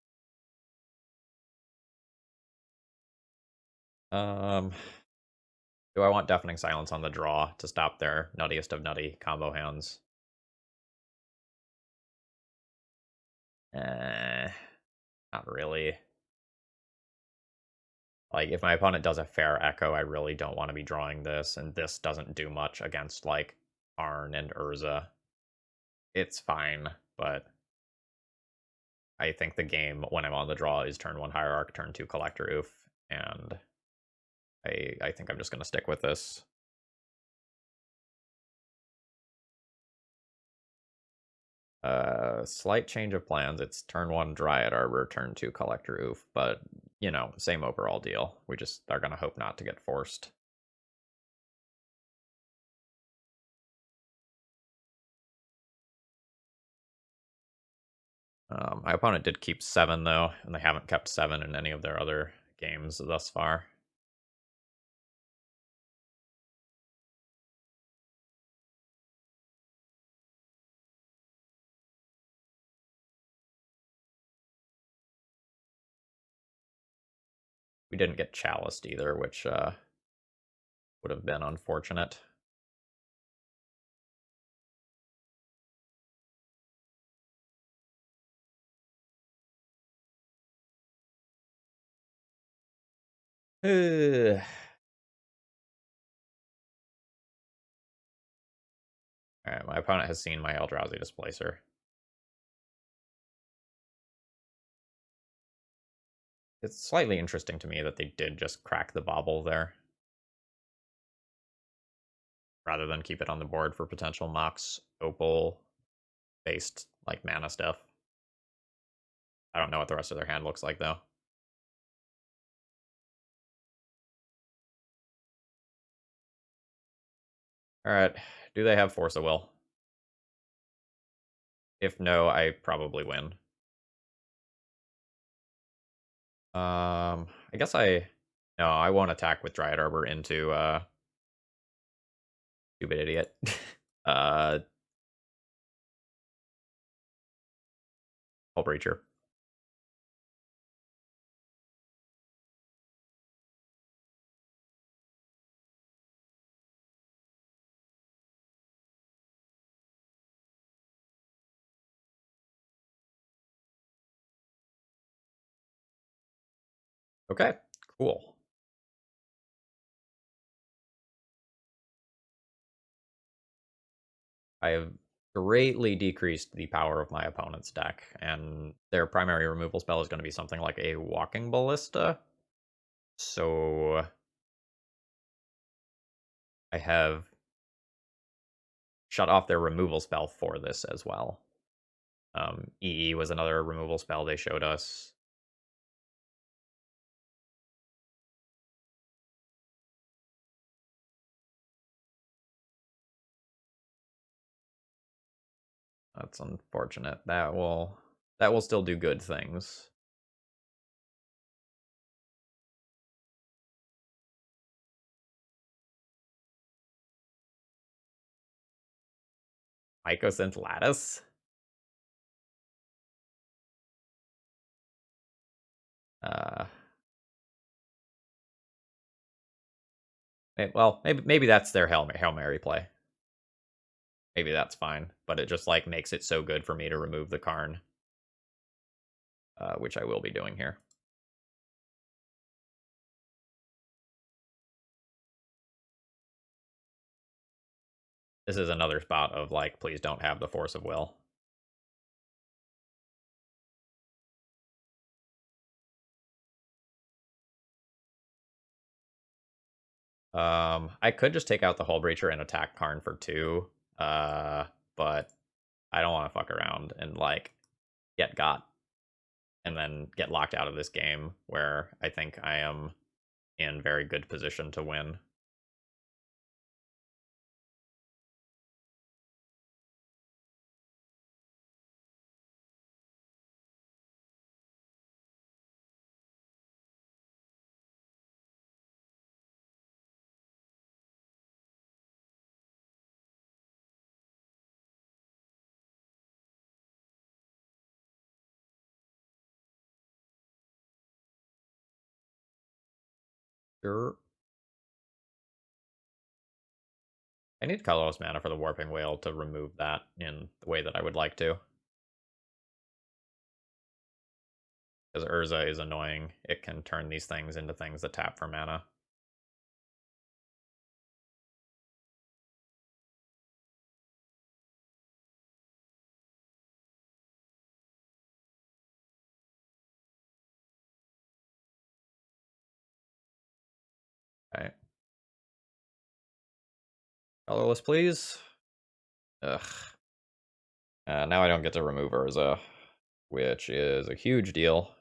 Do I want Deafening Silence on the draw to stop their nuttiest of nutty combo hands? Not really. Like, if my opponent does a fair echo, I really don't want to be drawing this, and this doesn't do much against, like, Arn and Urza. It's fine, but I think the game, when I'm on the draw, is turn 1 Hierarch, turn 2 Collector Oof, and I think I'm just going to stick with this. Slight change of plans. It's turn 1 Dryad Arbor, turn 2 Collector Oof, but, you know, same overall deal. We just are going to hope not to get forced. My opponent did keep 7, though, and they haven't kept 7 in any of their other games thus far. We didn't get Chaliced either, which would have been unfortunate. Alright, my opponent has seen my Eldrazi Displacer. It's slightly interesting to me that they did just crack the bauble there, rather than keep it on the board for potential Mox Opal-based, like, mana stuff. I don't know what the rest of their hand looks like, though. Alright, do they have Force of Will? If no, I probably win. I guess no, I won't attack with Dryad Arbor into, stupid idiot. uh, Hull Breacher. Okay, cool. I have greatly decreased the power of my opponent's deck, and their primary removal spell is going to be something like a Walking Ballista. So I have shut off their removal spell for this as well. EE was another removal spell they showed us. That's unfortunate. That will still do good things. Mycosynth Lattice? Uh, well, maybe that's their Hail Mary play. Maybe that's fine, but it just, like, makes it so good for me to remove the Karn, which I will be doing here. This is another spot of, like, please don't have the Force of Will. I could just take out the Hull Breacher and attack Karn for 2, but I don't want to fuck around and, like, get got and then get locked out of this game where I think I am in very good position to win. Sure. I need colorless mana for the Warping Whale to remove that in the way that I would like to. Because Urza is annoying. It can turn these things into things that tap for mana. Okay. Colorless, please. Ugh. Now I don't get to remove Urza, which is a huge deal.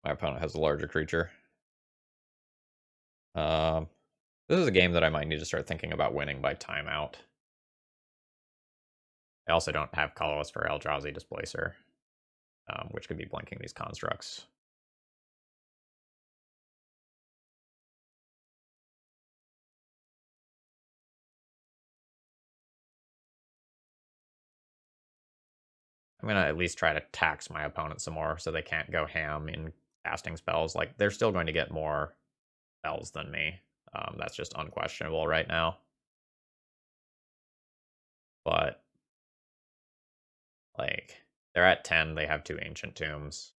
My opponent has a larger creature. Um, this is a game that I might need to start thinking about winning by timeout. I also don't have colorless for Eldrazi Displacer, which could be blinking these constructs. I'm gonna at least try to tax my opponent some more so they can't go ham in casting spells. Like, they're still going to get more spells than me. That's just unquestionable right now. But, like, they're at 10, they have 2 Ancient Tombs.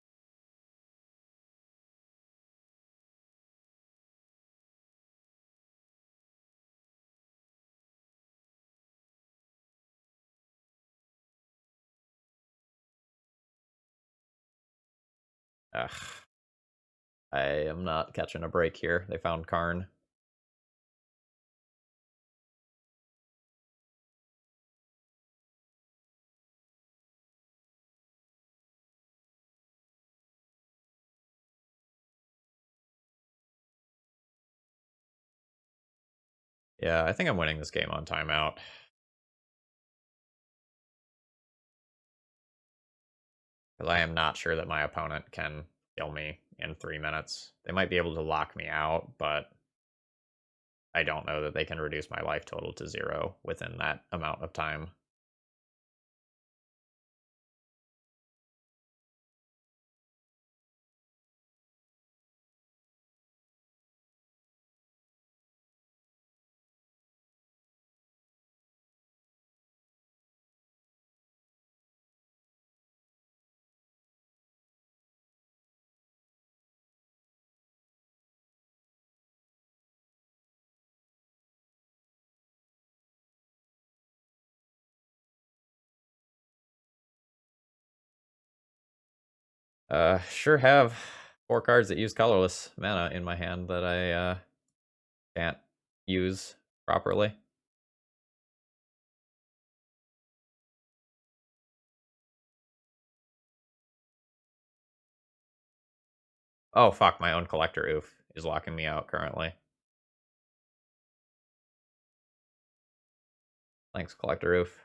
Ugh. I am not catching a break here. They found Karn. Yeah, I think I'm winning this game on timeout. Because I am not sure that my opponent can kill me in 3 minutes. They might be able to lock me out, but I don't know that they can reduce my life total to 0 within that amount of time. Sure have 4 cards that use colorless mana in my hand that I can't use properly. Oh fuck, my own collector oof is locking me out currently. Thanks, collector oof.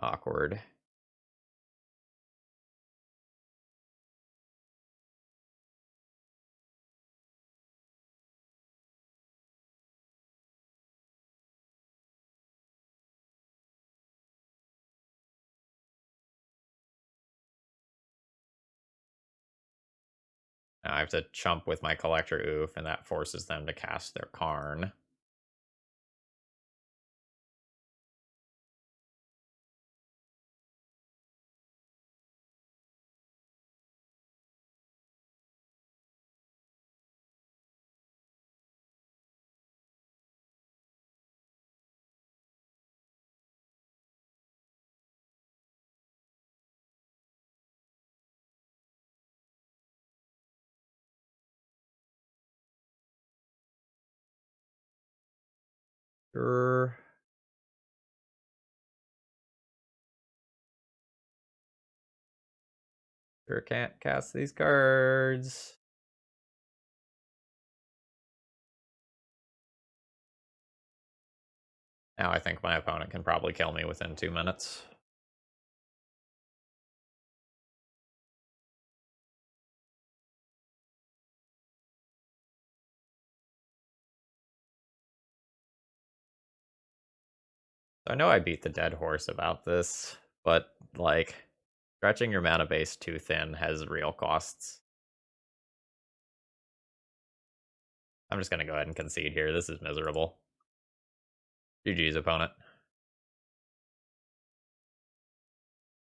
Awkward. Now I have to chump with my collector oof, and that forces them to cast their Karn. Sure. Sure can't cast these cards. Now I think my opponent can probably kill me within 2 minutes. I know I beat the dead horse about this, but, like, stretching your mana base too thin has real costs. I'm just gonna go ahead and concede here. This is miserable. GG's, opponent.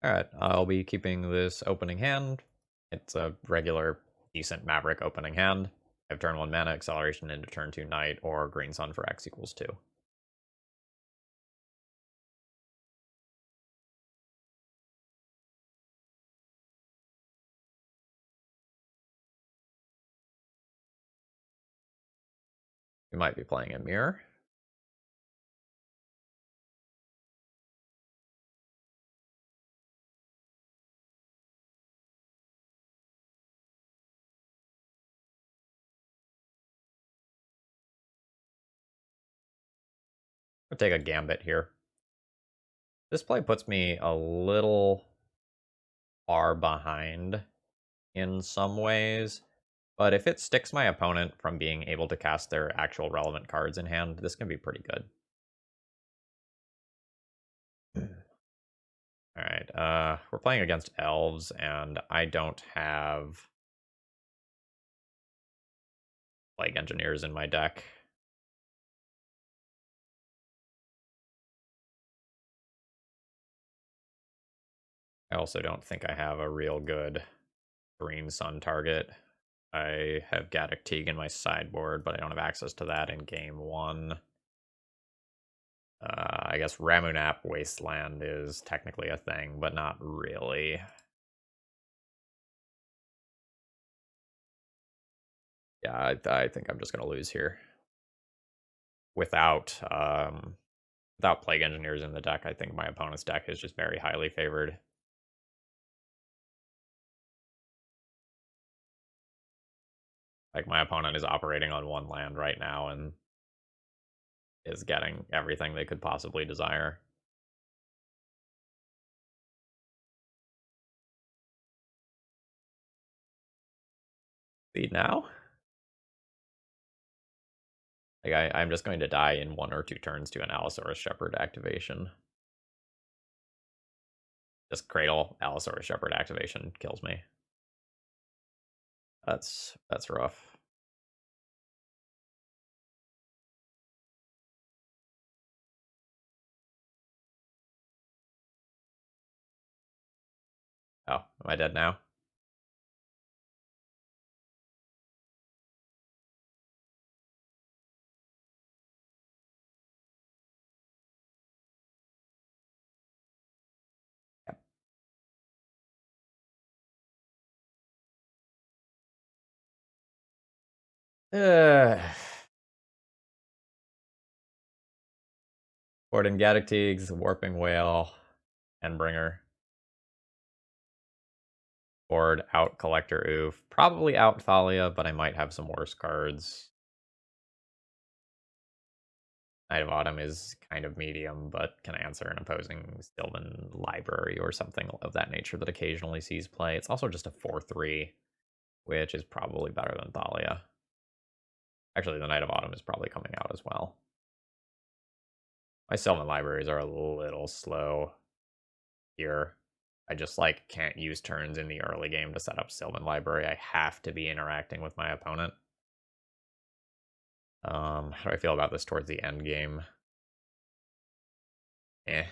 Alright, I'll be keeping this opening hand. It's a regular, decent Maverick opening hand. I have turn 1 mana, acceleration into turn 2 Knight, or Green Sun for X equals 2. We might be playing a mirror. We'll take a gambit here. This play puts me a little far behind in some ways, but if it sticks my opponent from being able to cast their actual relevant cards in hand, this can be pretty good. Alright, we're playing against elves, and I don't have Plague Engineers in my deck. I also don't think I have a real good Green Sun target. I have Gaddock Teague in my sideboard, but I don't have access to that in game 1. I guess Ramunap Wasteland is technically a thing, but not really. Yeah, I think I'm just going to lose here. Without Plague Engineers in the deck, I think my opponent's deck is just very highly favored. Like, my opponent is operating on 1 land right now and is getting everything they could possibly desire. Feed now? Like, I'm just going to die in 1 or 2 turns to an Allosaurus Shepherd activation. Just Cradle, Allosaurus Shepherd activation kills me. That's rough. Oh, am I dead now? Gordon Gaddock Teagues, Warping Whale, Endbringer. Board out Collector Oof. Probably out Thalia, but I might have some worse cards. Knight of Autumn is kind of medium, but can answer an opposing Sylvan Library or something of that nature that occasionally sees play. It's also just a 4/3, which is probably better than Thalia. Actually, the Knight of Autumn is probably coming out as well. My Sylvan Libraries are a little slow here. I just, like, can't use turns in the early game to set up Sylvan Library. I have to be interacting with my opponent. How do I feel about this towards the end game? Eh.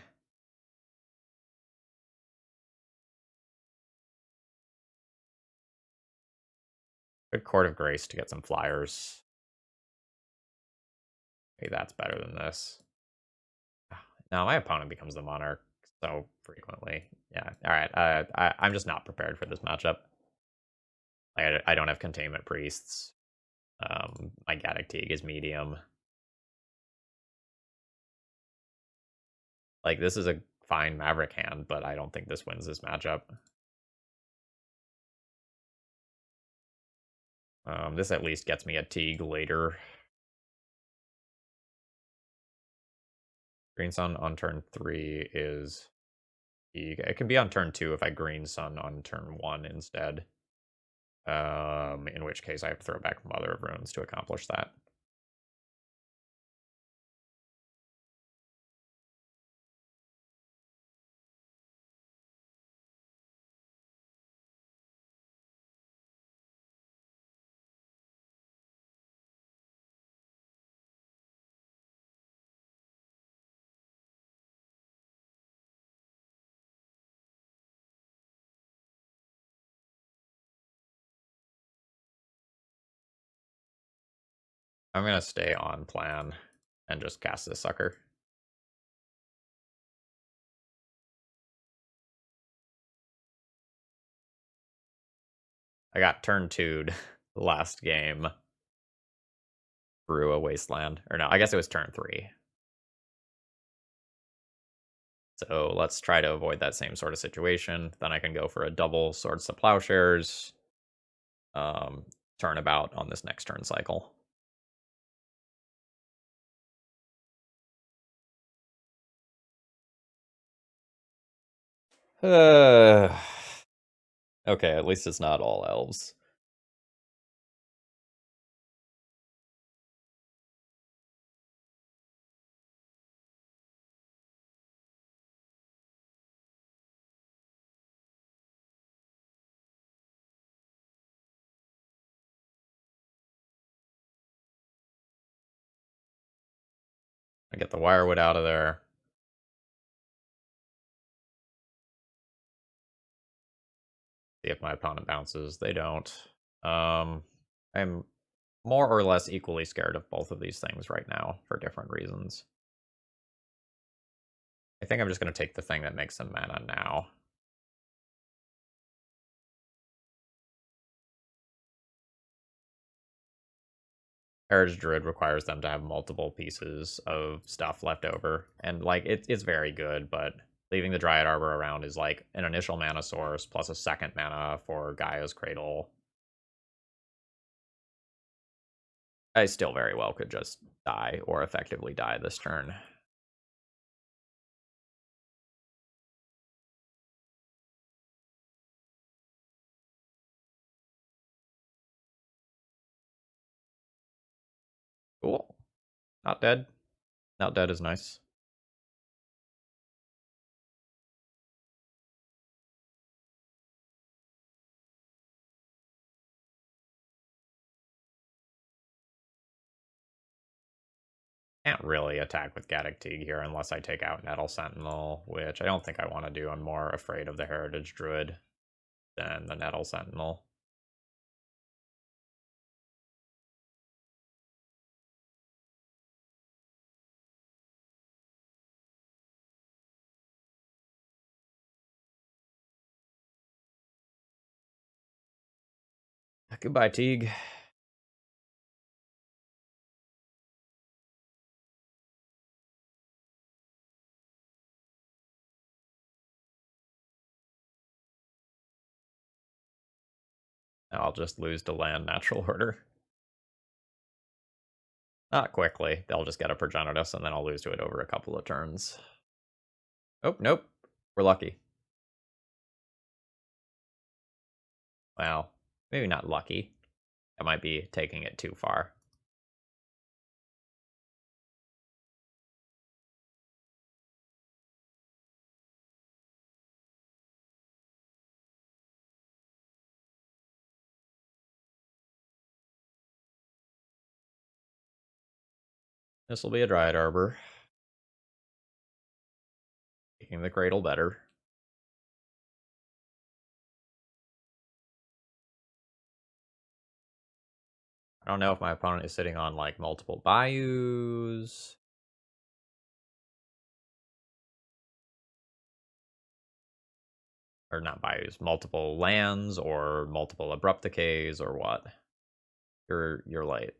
Good Court of Grace to get some flyers. Maybe that's better than this. No, my opponent becomes the Monarch so frequently. Yeah, alright. I'm just not prepared for this matchup. I don't have Containment Priests. My Gaddock Teague is medium. Like, this is a fine Maverick hand, but I don't think this wins this matchup. This at least gets me a Teague later. Green Sun on turn 3 is Teague. It can be on turn 2 if I Green Sun on turn 1 instead. In which case I have to throw back Mother of Runes to accomplish that. I'm gonna stay on plan and just cast this sucker. I got turn 2'd last game through a wasteland. Or no, I guess it was turn 3. So let's try to avoid that same sort of situation. Then I can go for a double Swords to Plowshares. Turnabout on this next turn cycle. Okay, at least it's not all elves. I get the Wirewood out of there. See if my opponent bounces. They don't. I'm more or less equally scared of both of these things right now for different reasons. I think I'm just going to take the thing that makes them mana now. Heritage Druid requires them to have multiple pieces of stuff left over. And, like, it's very good, but leaving the Dryad Arbor around is, like, an initial mana source plus a second mana for Gaia's Cradle. I still very well could just die, or effectively die this turn. Cool. Not dead. Not dead is nice. Can't really attack with Gaddock Teeg here unless I take out Nettle Sentinel, which I don't think I want to do. I'm more afraid of the Heritage Druid than the Nettle Sentinel. Goodbye, Teeg. I'll just lose to land Natural Order. Not quickly. They'll just get a Progenitus, and then I'll lose to it over a couple of turns. Oh, nope. We're lucky. Well, maybe not lucky. I might be taking it too far. This will be a Dryad Arbor. Making the Cradle better. I don't know if my opponent is sitting on, like, multiple bayous. Or not bayous, multiple lands, or multiple Abrupt Decays, or what. You're late.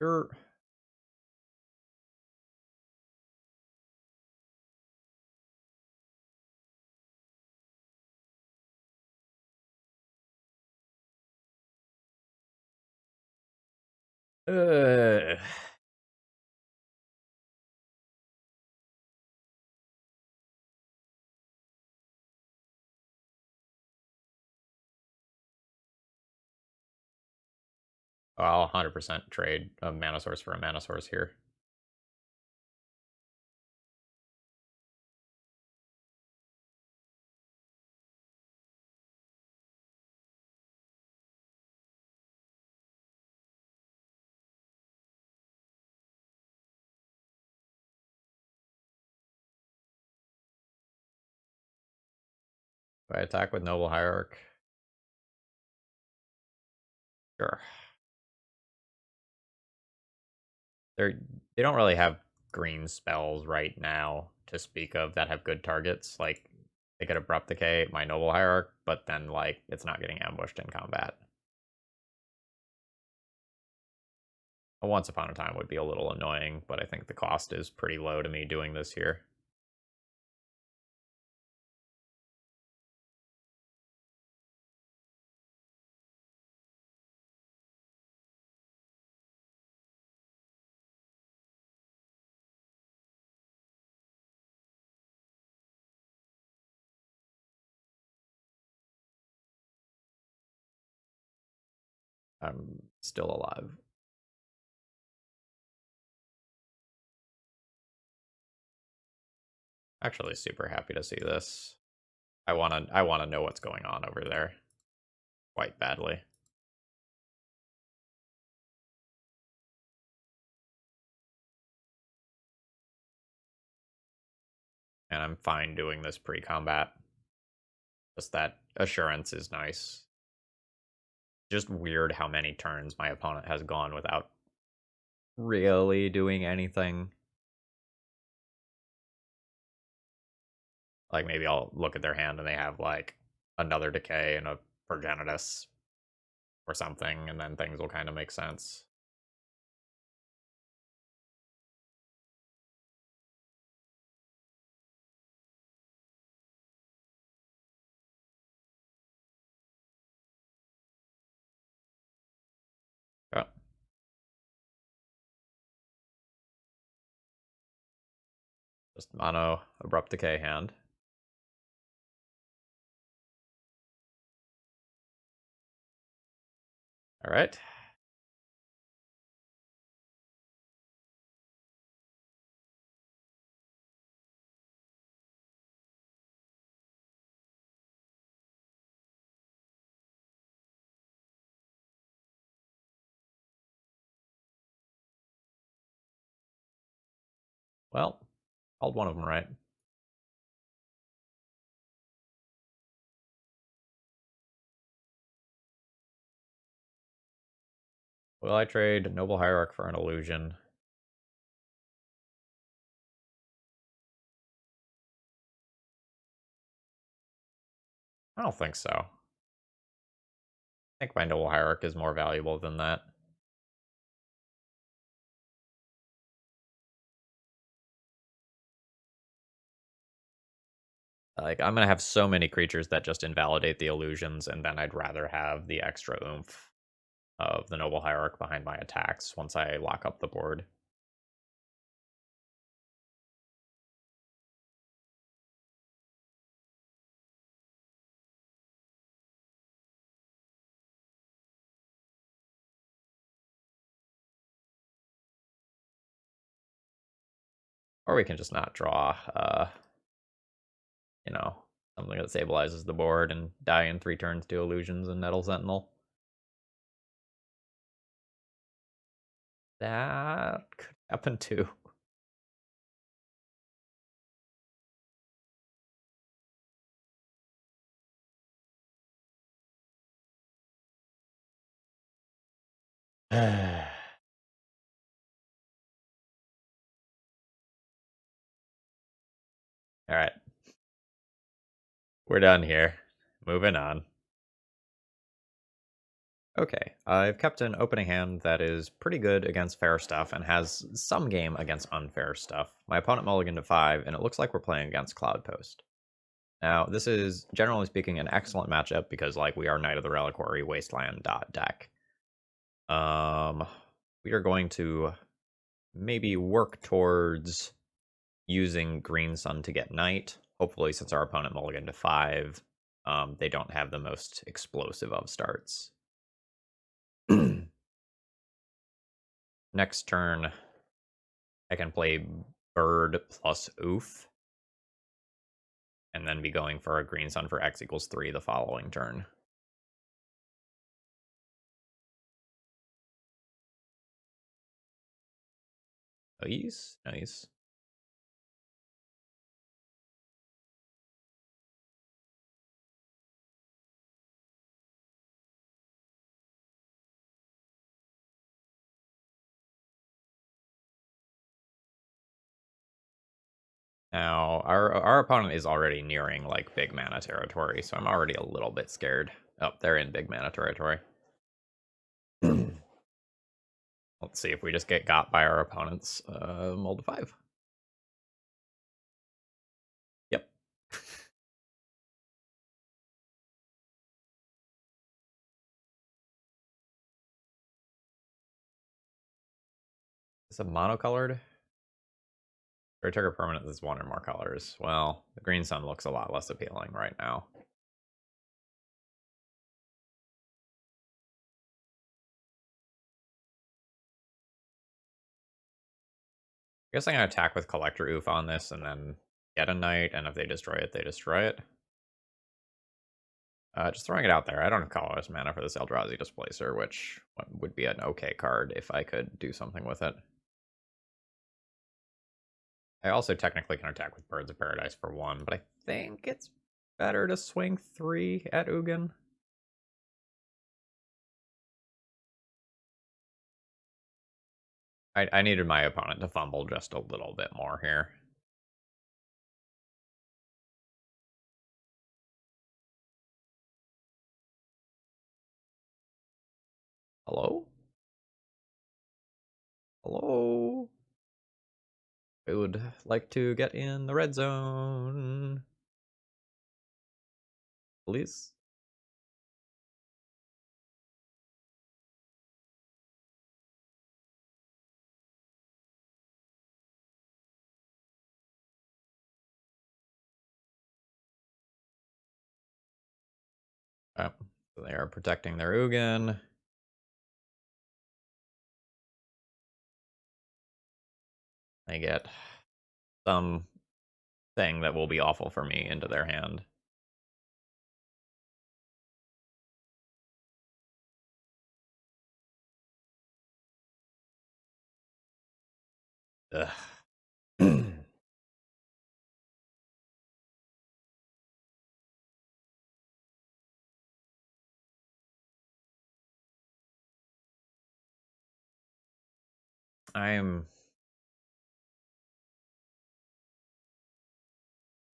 You're... Uh, I'll 100% trade a mana source for a mana source here. Do I attack with Noble Hierarch? Sure. They don't really have green spells right now to speak of that have good targets. Like, they could Abrupt Decay my Noble Hierarch, but then, like, it's not getting ambushed in combat. A Once Upon a Time would be a little annoying, but I think the cost is pretty low to me doing this here. I'm still alive. Actually, super happy to see this. I wanna know what's going on over there quite badly. And I'm fine doing this pre-combat. Just that assurance is nice. Just weird how many turns my opponent has gone without really doing anything. Like, maybe I'll look at their hand and they have, like, another Decay and a Progenitus or something, and then things will kind of make sense. Yeah. Just mono Abrupt Decay hand. Alright. Well, called one of them right. Will I trade Noble Hierarch for an Illusion? I don't think so. I think my Noble Hierarch is more valuable than that. Like, I'm gonna have so many creatures that just invalidate the illusions, and then I'd rather have the extra oomph of the Noble Hierarch behind my attacks once I lock up the board. Or we can just not draw, you know, something that stabilizes the board and die in 3 turns to illusions and Nettle Sentinel. That could happen too. All right, we're done here. Moving on. Okay, I've kept an opening hand that is pretty good against fair stuff and has some game against unfair stuff. My opponent mulliganed to 5, and it looks like we're playing against Cloudpost. Now, this is, generally speaking, an excellent matchup because, like, we are Knight of the Reliquary Wasteland deck. We are going to maybe work towards using Green Sun to get Knight. Hopefully, since our opponent mulliganed to 5, they don't have the most explosive of starts. Next turn, I can play Bird plus Oof, and then be going for a Green Sun for X equals 3 the following turn. Nice, nice. Now, our opponent is already nearing, like, big mana territory, so I'm already a little bit scared. Oh, they're in big mana territory. Let's see if we just get got by our opponent's mold to 5. Yep. Is it monocolored? Or trigger permanent that's one or more colors. Well, the green sun looks a lot less appealing right now. I guess I'm gonna attack with Collector Oof on this and then get a knight, and if they destroy it, they destroy it. Just throwing it out there. I don't have colorless mana for this Eldrazi Displacer, which would be an okay card if I could do something with it. I also technically can attack with Birds of Paradise for 1, but I think it's better to swing 3 at Ugin. I needed my opponent to fumble just a little bit more here. Hello? Hello? I would like to get in the red zone. Please? Oh, so they are protecting their Ugin. They get some thing that will be awful for me into their hand. Ugh.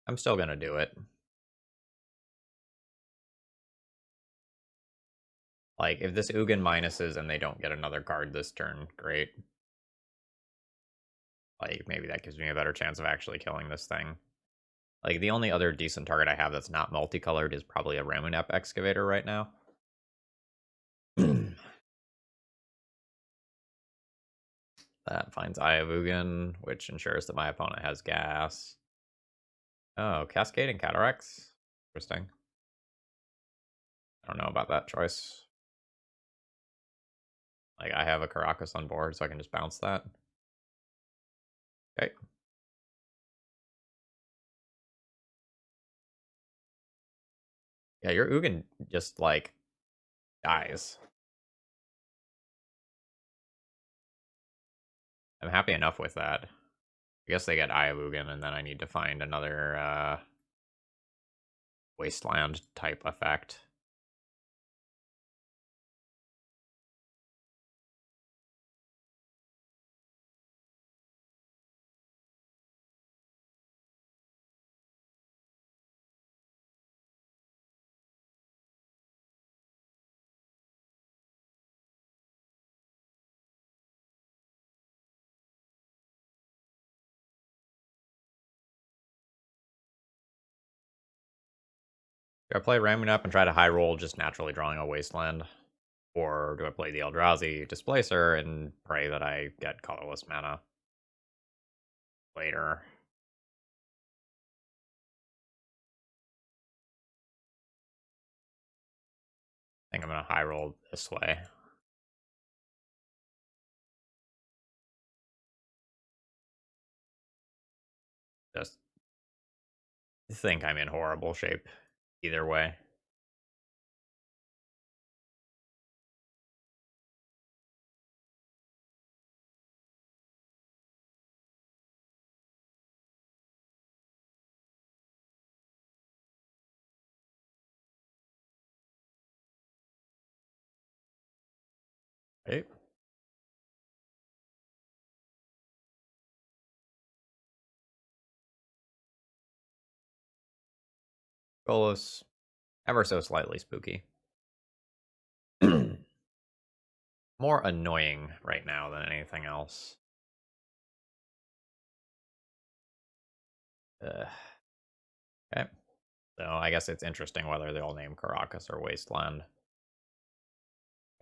I'm still gonna do it. Like, if this Ugin minuses and they don't get another card this turn, great. Like, maybe that gives me a better chance of actually killing this thing. Like, the only other decent target I have that's not multicolored is probably a Ramunap Excavator right now. That finds Eye of Ugin, which ensures that my opponent has gas. Oh, Cascading Cataracts? Interesting. I don't know about that choice. Like, I have a Karakas on board, so I can just bounce that. Okay. Yeah, your Ugin just, like, dies. I'm happy enough with that. I guess they get Eye of Ugin, and then I need to find another Wasteland type effect. Do I play Ramunap and try to high roll, just naturally drawing a Wasteland? Or do I play the Eldrazi Displacer and pray that I get colorless mana later? I think I'm going to high roll this way. Just think I'm in horrible shape either way. Right? Colorless, ever so slightly spooky. More annoying right now than anything else. Okay. So I guess it's interesting whether they'll name Caracas or Wasteland.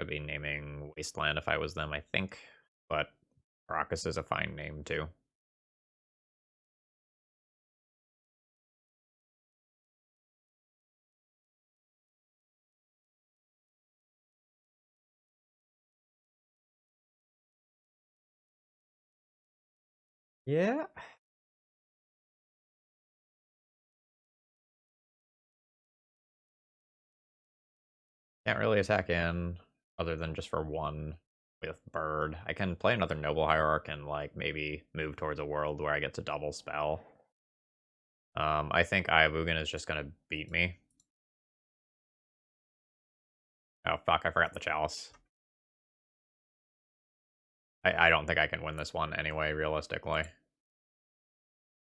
I'd be naming Wasteland if I was them, I think. But Caracas is a fine name, too. Yeah. Can't really attack in, other than just for one with Bird. I can play another Noble Hierarch and, like, maybe move towards a world where I get to double spell. I think Ayavugan is just gonna beat me. Oh, fuck, I forgot the Chalice. I don't think I can win this one anyway, realistically.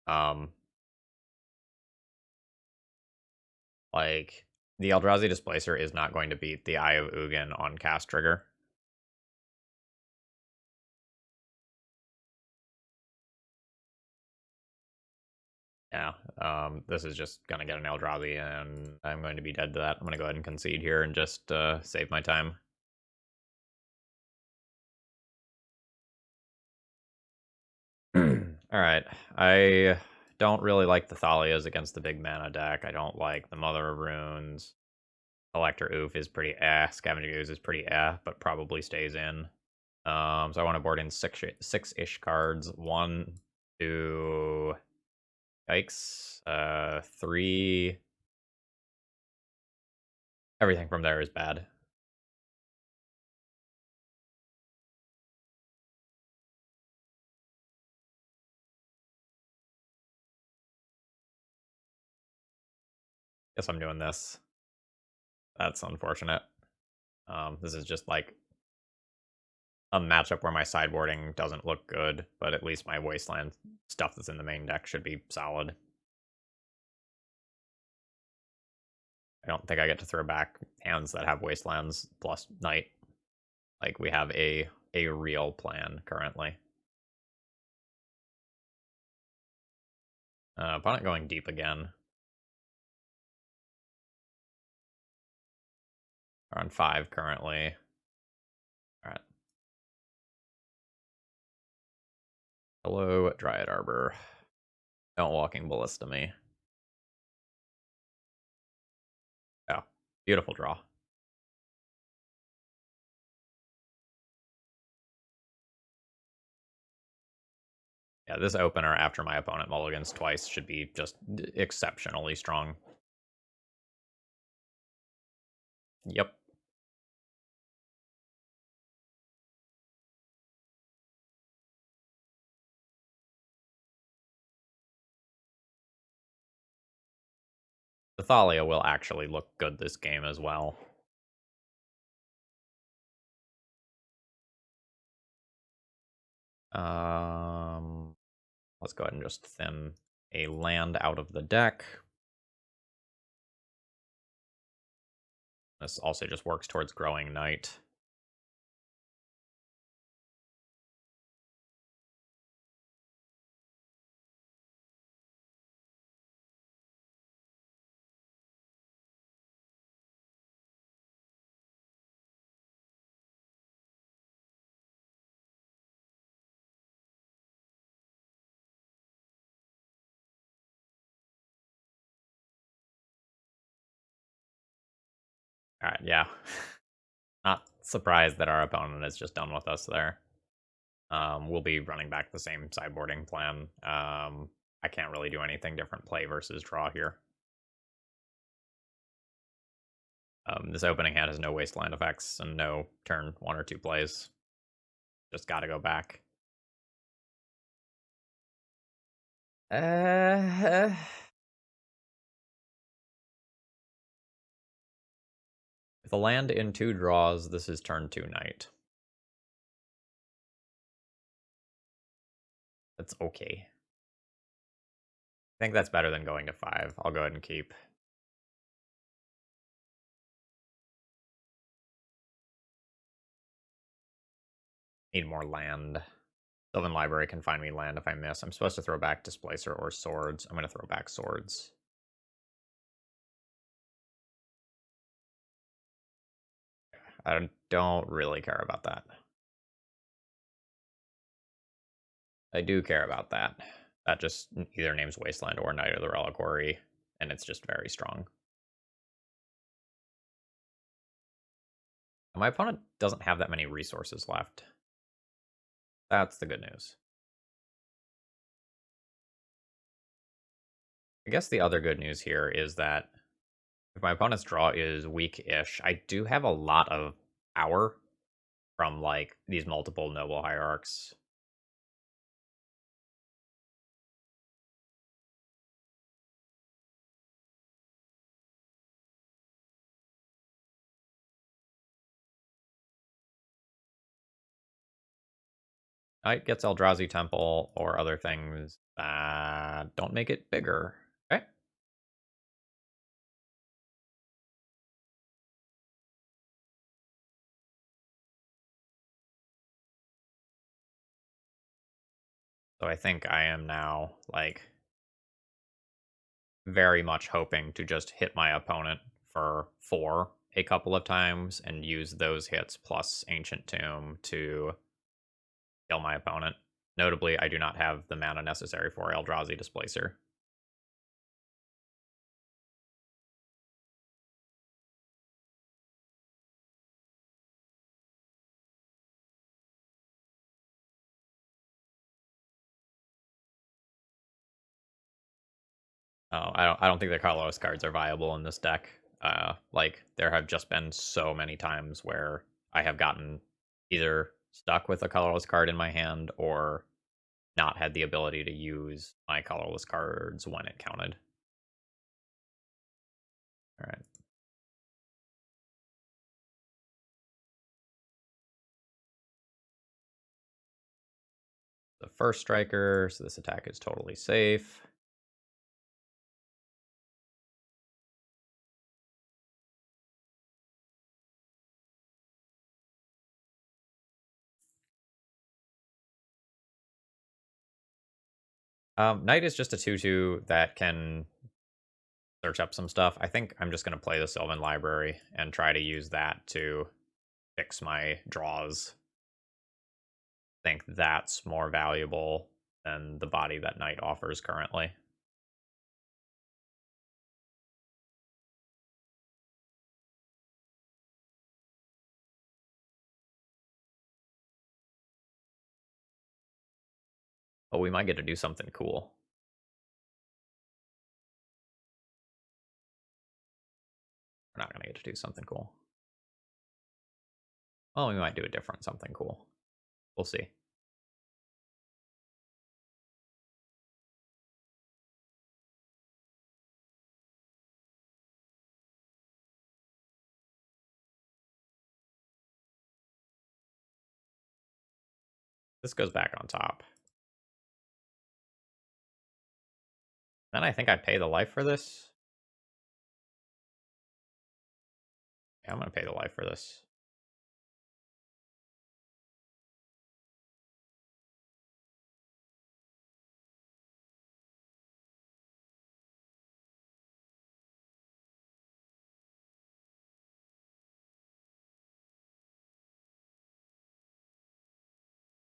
Um, like, the Eldrazi Displacer is not going to beat the Eye of Ugin on cast trigger. Yeah, this is just gonna get an Eldrazi, and I'm going to be dead to that. I'm gonna go ahead and concede here and just save my time. Alright, I don't really like the Thalias against the big mana deck. I don't like the Mother of Runes. Collector Oof is pretty Scavenging Ooze is pretty but probably stays in. So I want to board in six-ish cards. 1, 2, yikes, 3. Everything from there is bad. Guess I'm doing this. That's unfortunate. This is just like a matchup where my sideboarding doesn't look good, but at least my Wasteland stuff that's in the main deck should be solid. I don't think I get to throw back hands that have Wastelands plus Night. Like, we have a real plan currently. Opponent going deep again. We're on 5 currently. Alright. Hello, Dryad Arbor. Don't Walking Ballista me. Oh, beautiful draw. Yeah, this opener after my opponent mulligans twice should be just exceptionally strong. Yep. The Thalia will actually look good this game as well. Let's go ahead and just thin a land out of the deck. This also just works towards Growing Night. Alright, yeah. Not surprised that our opponent is just done with us there. We'll be running back the same sideboarding plan. I can't really do anything different play versus draw here. This opening hand has no wasteland effects and no turn 1 or 2 plays. Just gotta go back. If the land in 2 draws, this is turn 2 night. That's okay. I think that's better than going to 5. I'll go ahead and keep. Need more land. Sylvan Library can find me land if I miss. I'm supposed to throw back Displacer or Swords. I'm going to throw back Swords. I don't really care about that. I do care about that. That just either names Wasteland or Knight of the Reliquary, and it's just very strong. My opponent doesn't have that many resources left. That's the good news. I guess the other good news here is that if my opponent's draw is weak-ish, I do have a lot of power from, like, these multiple Noble Hierarchs. Knight gets Eldrazi Temple or other things that don't make it bigger. Okay. So I think I am now, like, very much hoping to just hit my opponent for 4 a couple of times and use those hits plus Ancient Tomb to kill my opponent. Notably, I do not have the mana necessary for Eldrazi Displacer. Oh, I don't think the colorless cards are viable in this deck. Like, there have just been so many times where I have gotten either stuck with a colorless card in my hand or not had the ability to use my colorless cards when it counted. All right. The first striker, so this attack is totally safe. Knight is just a 2/2 that can search up some stuff. I think I'm just going to play the Sylvan Library and try to use that to fix my draws. I think that's more valuable than the body that Knight offers currently. But we might get to do something cool. We're not going to get to do something cool. Well, we might do a different something cool. We'll see. This goes back on top. Then I think I pay the life for this. Yeah, I'm going to pay the life for this.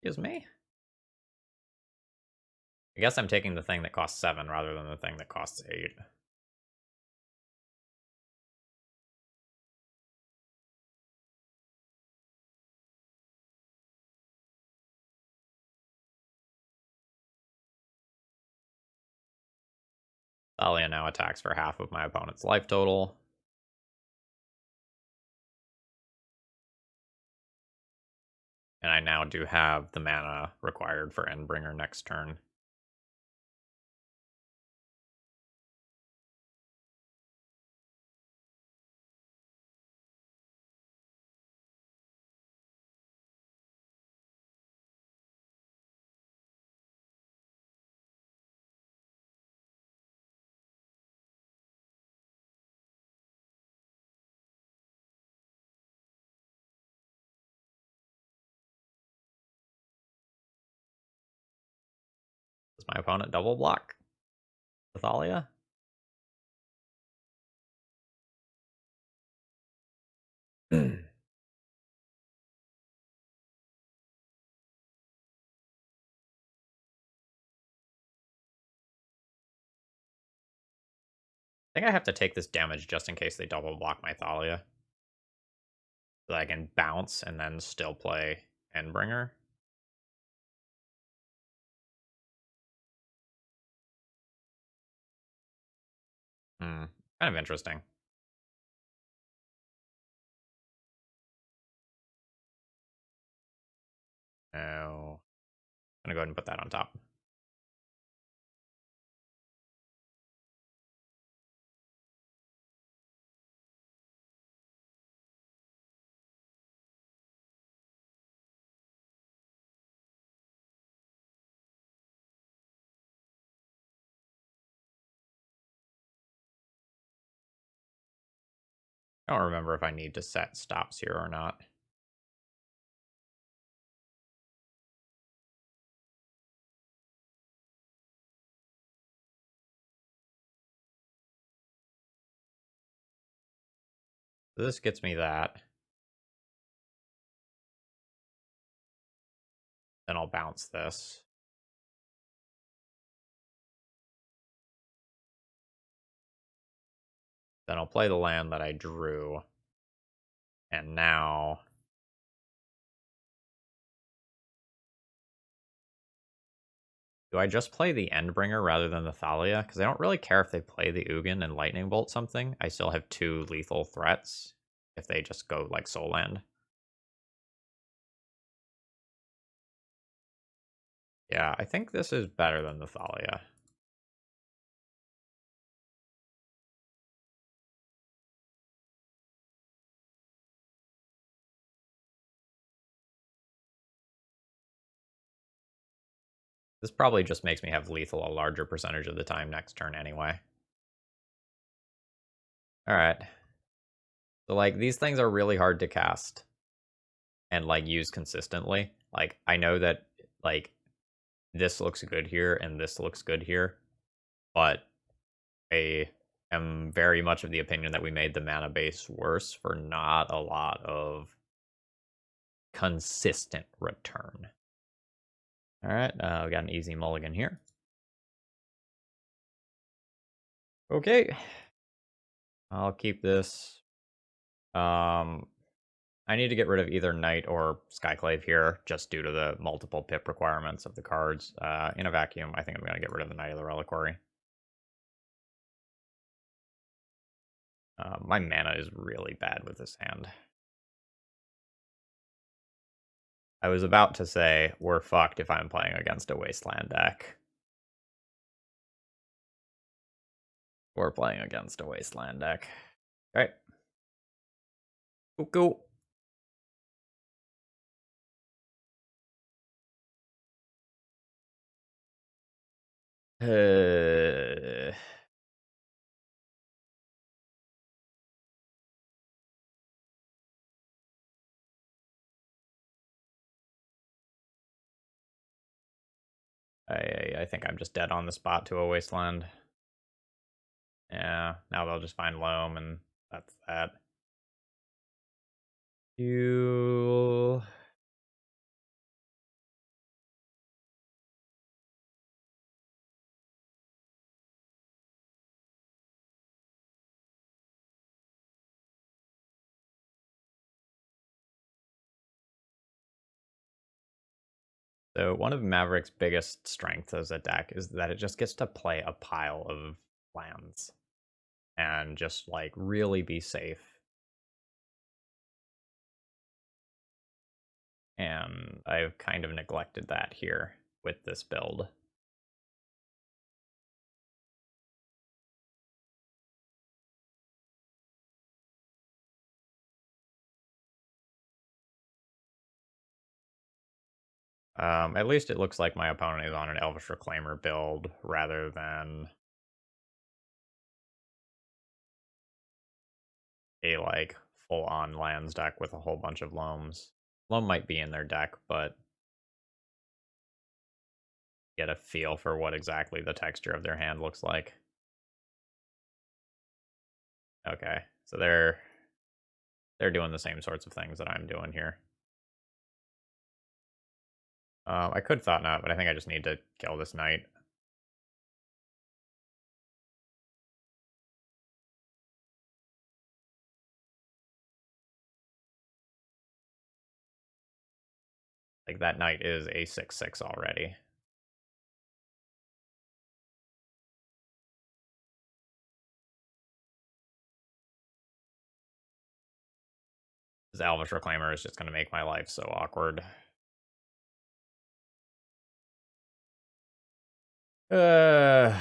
Excuse me? I guess I'm taking the thing that costs 7 rather than the thing that costs 8. Thalia now attacks for half of my opponent's life total. And I now do have the mana required for Endbringer next turn. my opponent double block Thalia? I think I have to take this damage just in case they double block my Thalia. So that I can bounce and then still play Endbringer. Kind of interesting. Oh, I'm gonna go ahead and put that on top. I don't remember if I need to set stops here or not. So this gets me that. Then I'll bounce this. Then I'll play the land that I drew. And now... do I just play the Endbringer rather than the Thalia? Because I don't really care if they play the Ugin and Lightning Bolt something. I still have 2 lethal threats if they just go like Soul Land. Yeah, I think this is better than the Thalia. This probably just makes me have lethal a larger percentage of the time next turn anyway. Alright. So, like, these things are really hard to cast and, like, use consistently. Like, I know that, like, this looks good here and this looks good here, but I am very much of the opinion that we made the mana base worse for not a lot of consistent return. Alright, we got an easy mulligan here. Okay. I'll keep this. I need to get rid of either Knight or Skyclave here, just due to the multiple pip requirements of the cards. In a vacuum, I think I'm going to get rid of the Knight of the Reliquary. My mana is really bad with this hand. I was about to say, we're fucked if I'm playing against a Wasteland deck. We're playing against a Wasteland deck. Alright. Cool. I think I'm just dead on the spot to a Wasteland. Yeah, now they'll just find Loam, and that's that. You... So one of Maverick's biggest strengths as a deck is that it just gets to play a pile of lands and just like really be safe. And I've kind of neglected that here with this build. At least it looks like my opponent is on an Elvish Reclaimer build rather than a like full-on lands deck with a whole bunch of Loams. Loam might be in their deck, but get a feel for what exactly the texture of their hand looks like. Okay, so they're doing the same sorts of things that I'm doing here. I could Thought-Knot, but I think I just need to kill this knight. Like, that knight is a 6/6 already. This Elvish Reclaimer is just going to make my life so awkward. Uh...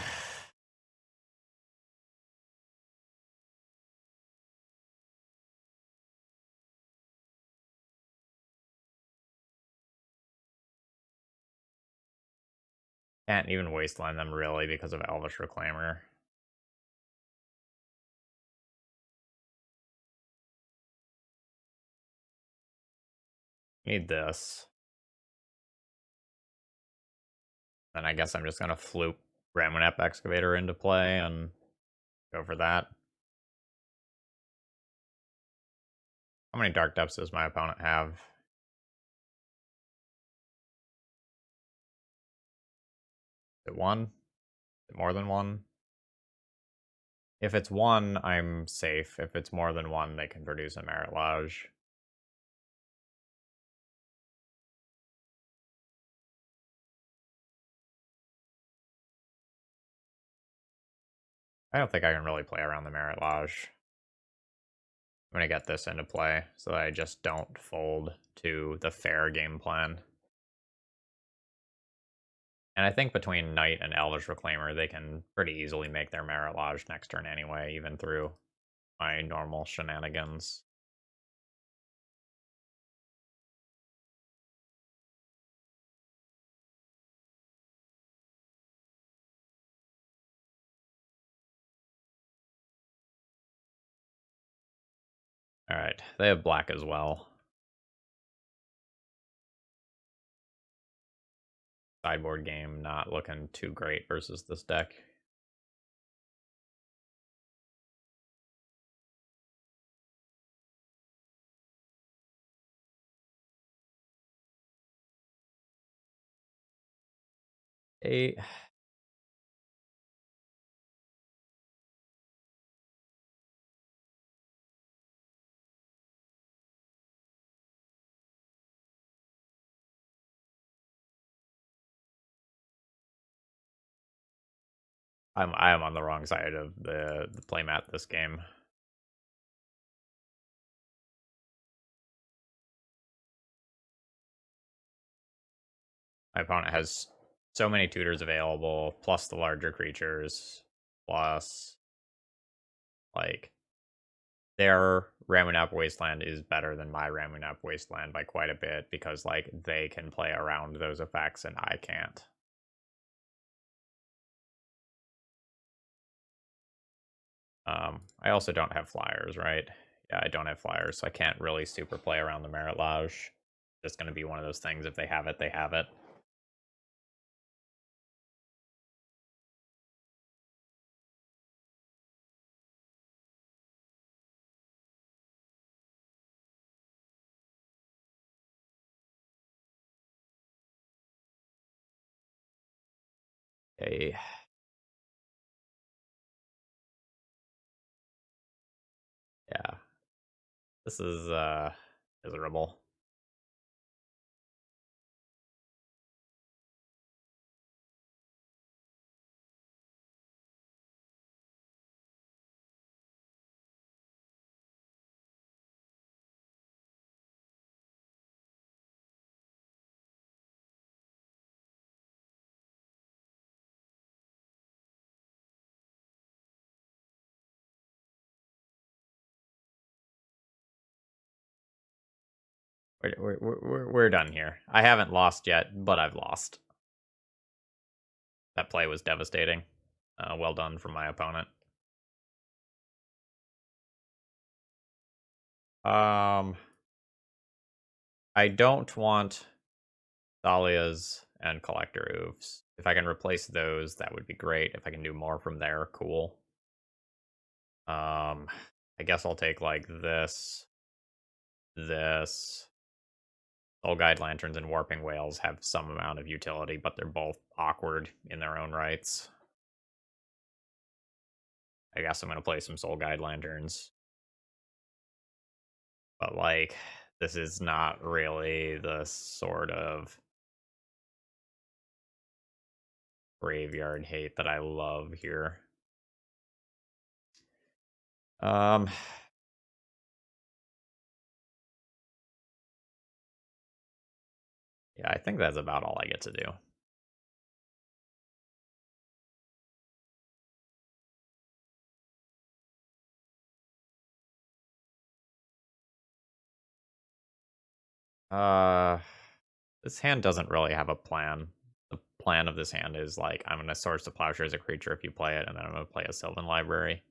Can't even wasteland them, really, because of Elvish Reclaimer. Need this. Then I guess I'm just going to floop Ramunap Excavator into play and go for that. How many Dark Depths does my opponent have? Is it one? Is it more than one? If it's one, I'm safe. If it's more than one, they can produce a Merit Lodge. I don't think I can really play around the Merit Lodge. I'm going to get this into play so that I just don't fold to the fair game plan. And I think between Knight and Elvish Reclaimer, they can pretty easily make their Merit Lodge next turn anyway, even through my normal shenanigans. Alright, they have black as well. Sideboard game not looking too great versus this deck. Eight. I am on the wrong side of the playmat this game. My opponent has so many tutors available, plus the larger creatures, plus like their Ramunap Wasteland is better than my Ramunap Wasteland by quite a bit because like they can play around those effects and I can't. I also don't have flyers, right? Yeah, I don't have flyers, so I can't really super play around the Merit Lodge. It's just going to be one of those things. If they have it, they have it. Okay. Yeah. This is miserable. We're done here. I haven't lost yet, but I've lost. That play was devastating. Well done from my opponent. I don't want Thalia's and Collector Oofs. If I can replace those, that would be great. If I can do more from there, cool. I guess I'll take like this. Soul Guide Lanterns and Warping Whales have some amount of utility, but they're both awkward in their own rights. I guess I'm going to play some Soul Guide Lanterns. But, like, this is not really the sort of graveyard hate that I love here. Um, yeah, I think that's about all I get to do. Uh, this hand doesn't really have a plan. The plan of this hand is, like, I'm going to source the Plowshare as a creature if you play it, and then I'm going to play a Sylvan Library.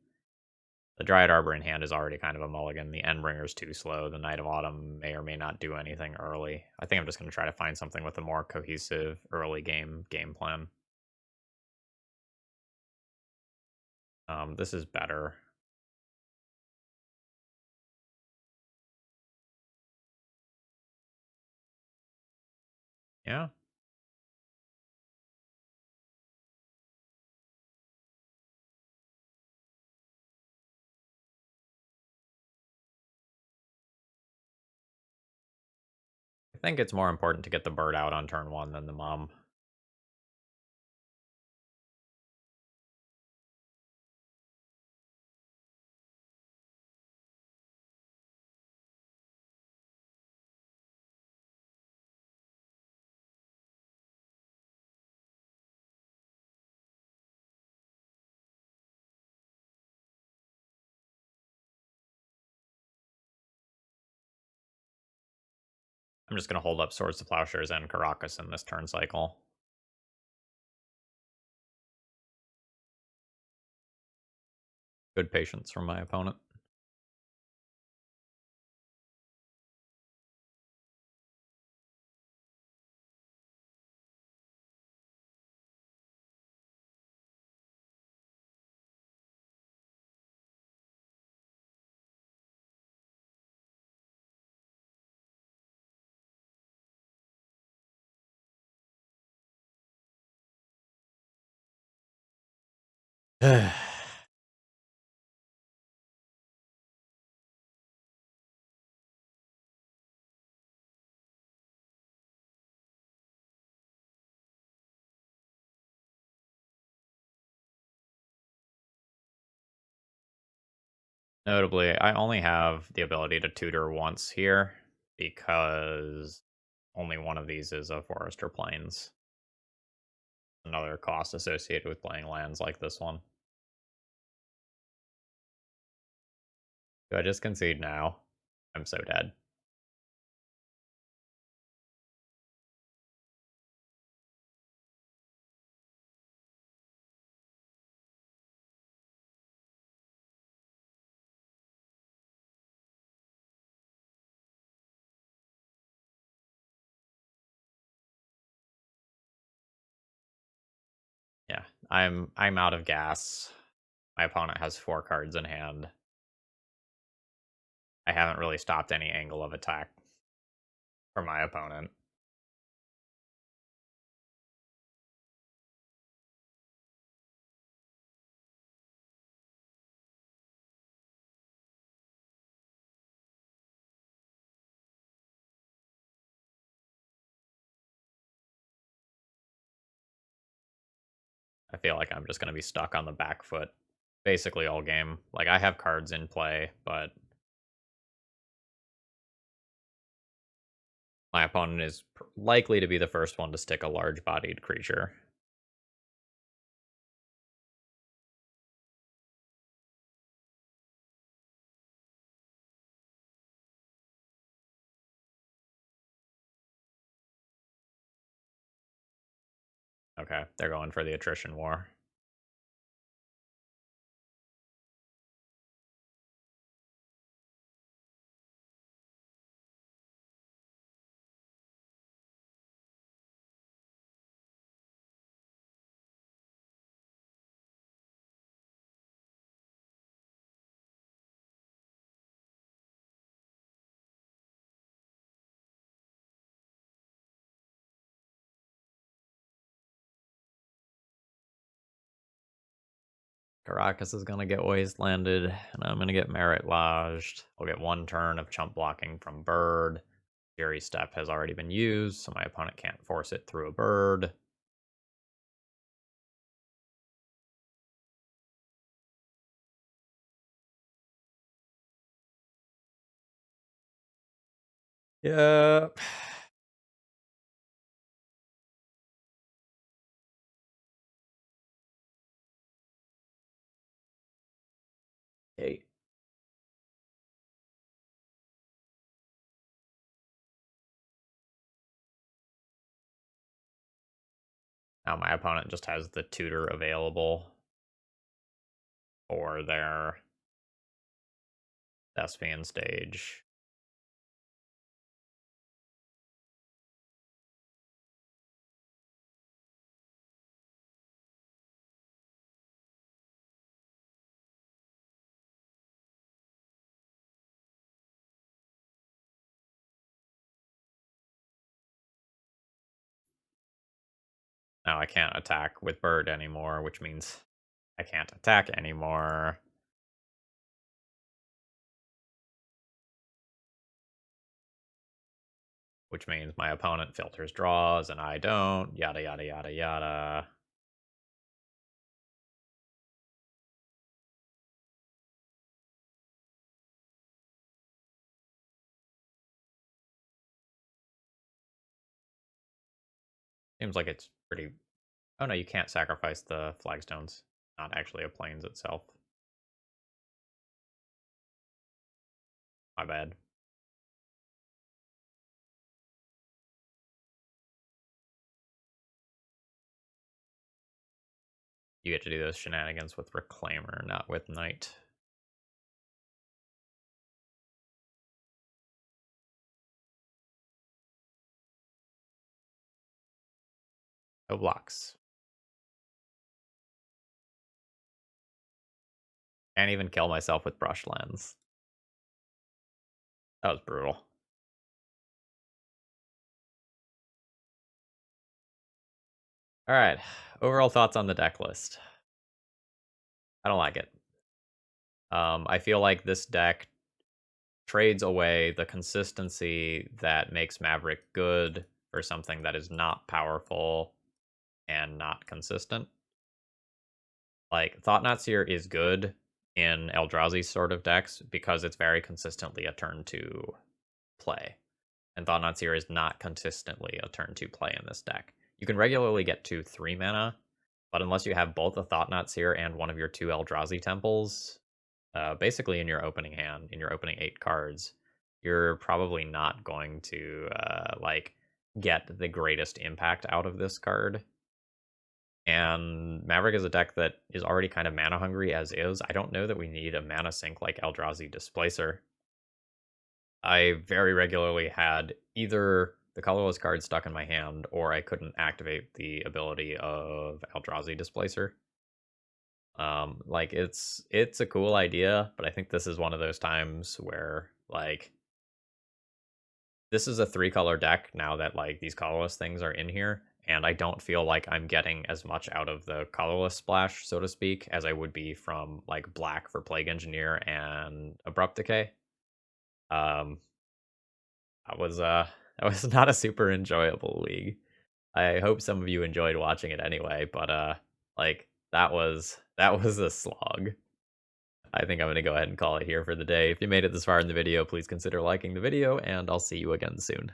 The Dryad Arbor in hand is already kind of a mulligan. The Endbringer's too slow. The Knight of Autumn may or may not do anything early. I think I'm just going to try to find something with a more cohesive early game plan. This is better. Yeah. I think it's more important to get the bird out on turn 1 than the mom. I'm just going to hold up Swords to Plowshares and Caracas in this turn cycle. Good patience from my opponent. Notably, I only have the ability to tutor once here because only one of these is a forest or plains. Another cost associated with playing lands like this one. Do I just concede now? I'm so dead. Yeah, I'm out of gas. My opponent has 4 cards in hand. I haven't really stopped any angle of attack for my opponent. I feel like I'm just going to be stuck on the back foot basically all game. Like, I have cards in play, but my opponent is likely to be the first one to stick a large-bodied creature. Okay, they're going for the attrition war. Caracas is gonna get wastelanded, and I'm gonna get Merit Lodged. I'll get 1 turn of chump blocking from Bird. Fury Step has already been used, so my opponent can't force it through a bird. Yep. Okay. Now my opponent just has the tutor available for their Thespian stage. Now I can't attack with Bird anymore, which means I can't attack anymore. Which means my opponent filters draws and I don't. Yada, yada, yada, yada. Seems like it's pretty... Oh no, you can't sacrifice the flagstones. Not actually a plains itself. My bad. You get to do those shenanigans with Reclaimer, not with Knight. No blocks. Can't even kill myself with Brushlands. That was brutal. Alright, overall thoughts on the deck list. I don't like it. I feel like this deck trades away the consistency that makes Maverick good for something that is not powerful and not consistent. Like, Thought-Knot Seer is good in Eldrazi sort of decks because it's very consistently a turn 2 play. And Thought-Knot Seer is not consistently a turn 2 play in this deck. You can regularly get to 3 mana, but unless you have both a Thought-Knot Seer and one of your 2 Eldrazi temples, basically in your opening hand, in your opening 8 cards, you're probably not going to like get the greatest impact out of this card. And Maverick is a deck that is already kind of mana hungry as is. I don't know that we need a mana sink like Eldrazi Displacer. I very regularly had either the colorless card stuck in my hand or I couldn't activate the ability of Eldrazi Displacer. Like it's a cool idea, but I think this is one of those times where like this is a 3-color deck now that like these colorless things are in here, and I don't feel like I'm getting as much out of the colorless splash, so to speak, as I would be from like black for Plague Engineer and Abrupt Decay. That was that was not a super enjoyable league. I hope some of you enjoyed watching it anyway, but like that was a slog. I think I'm going to go ahead and call it here for the day. If you made it this far in the video, please consider liking the video, and I'll see you again soon.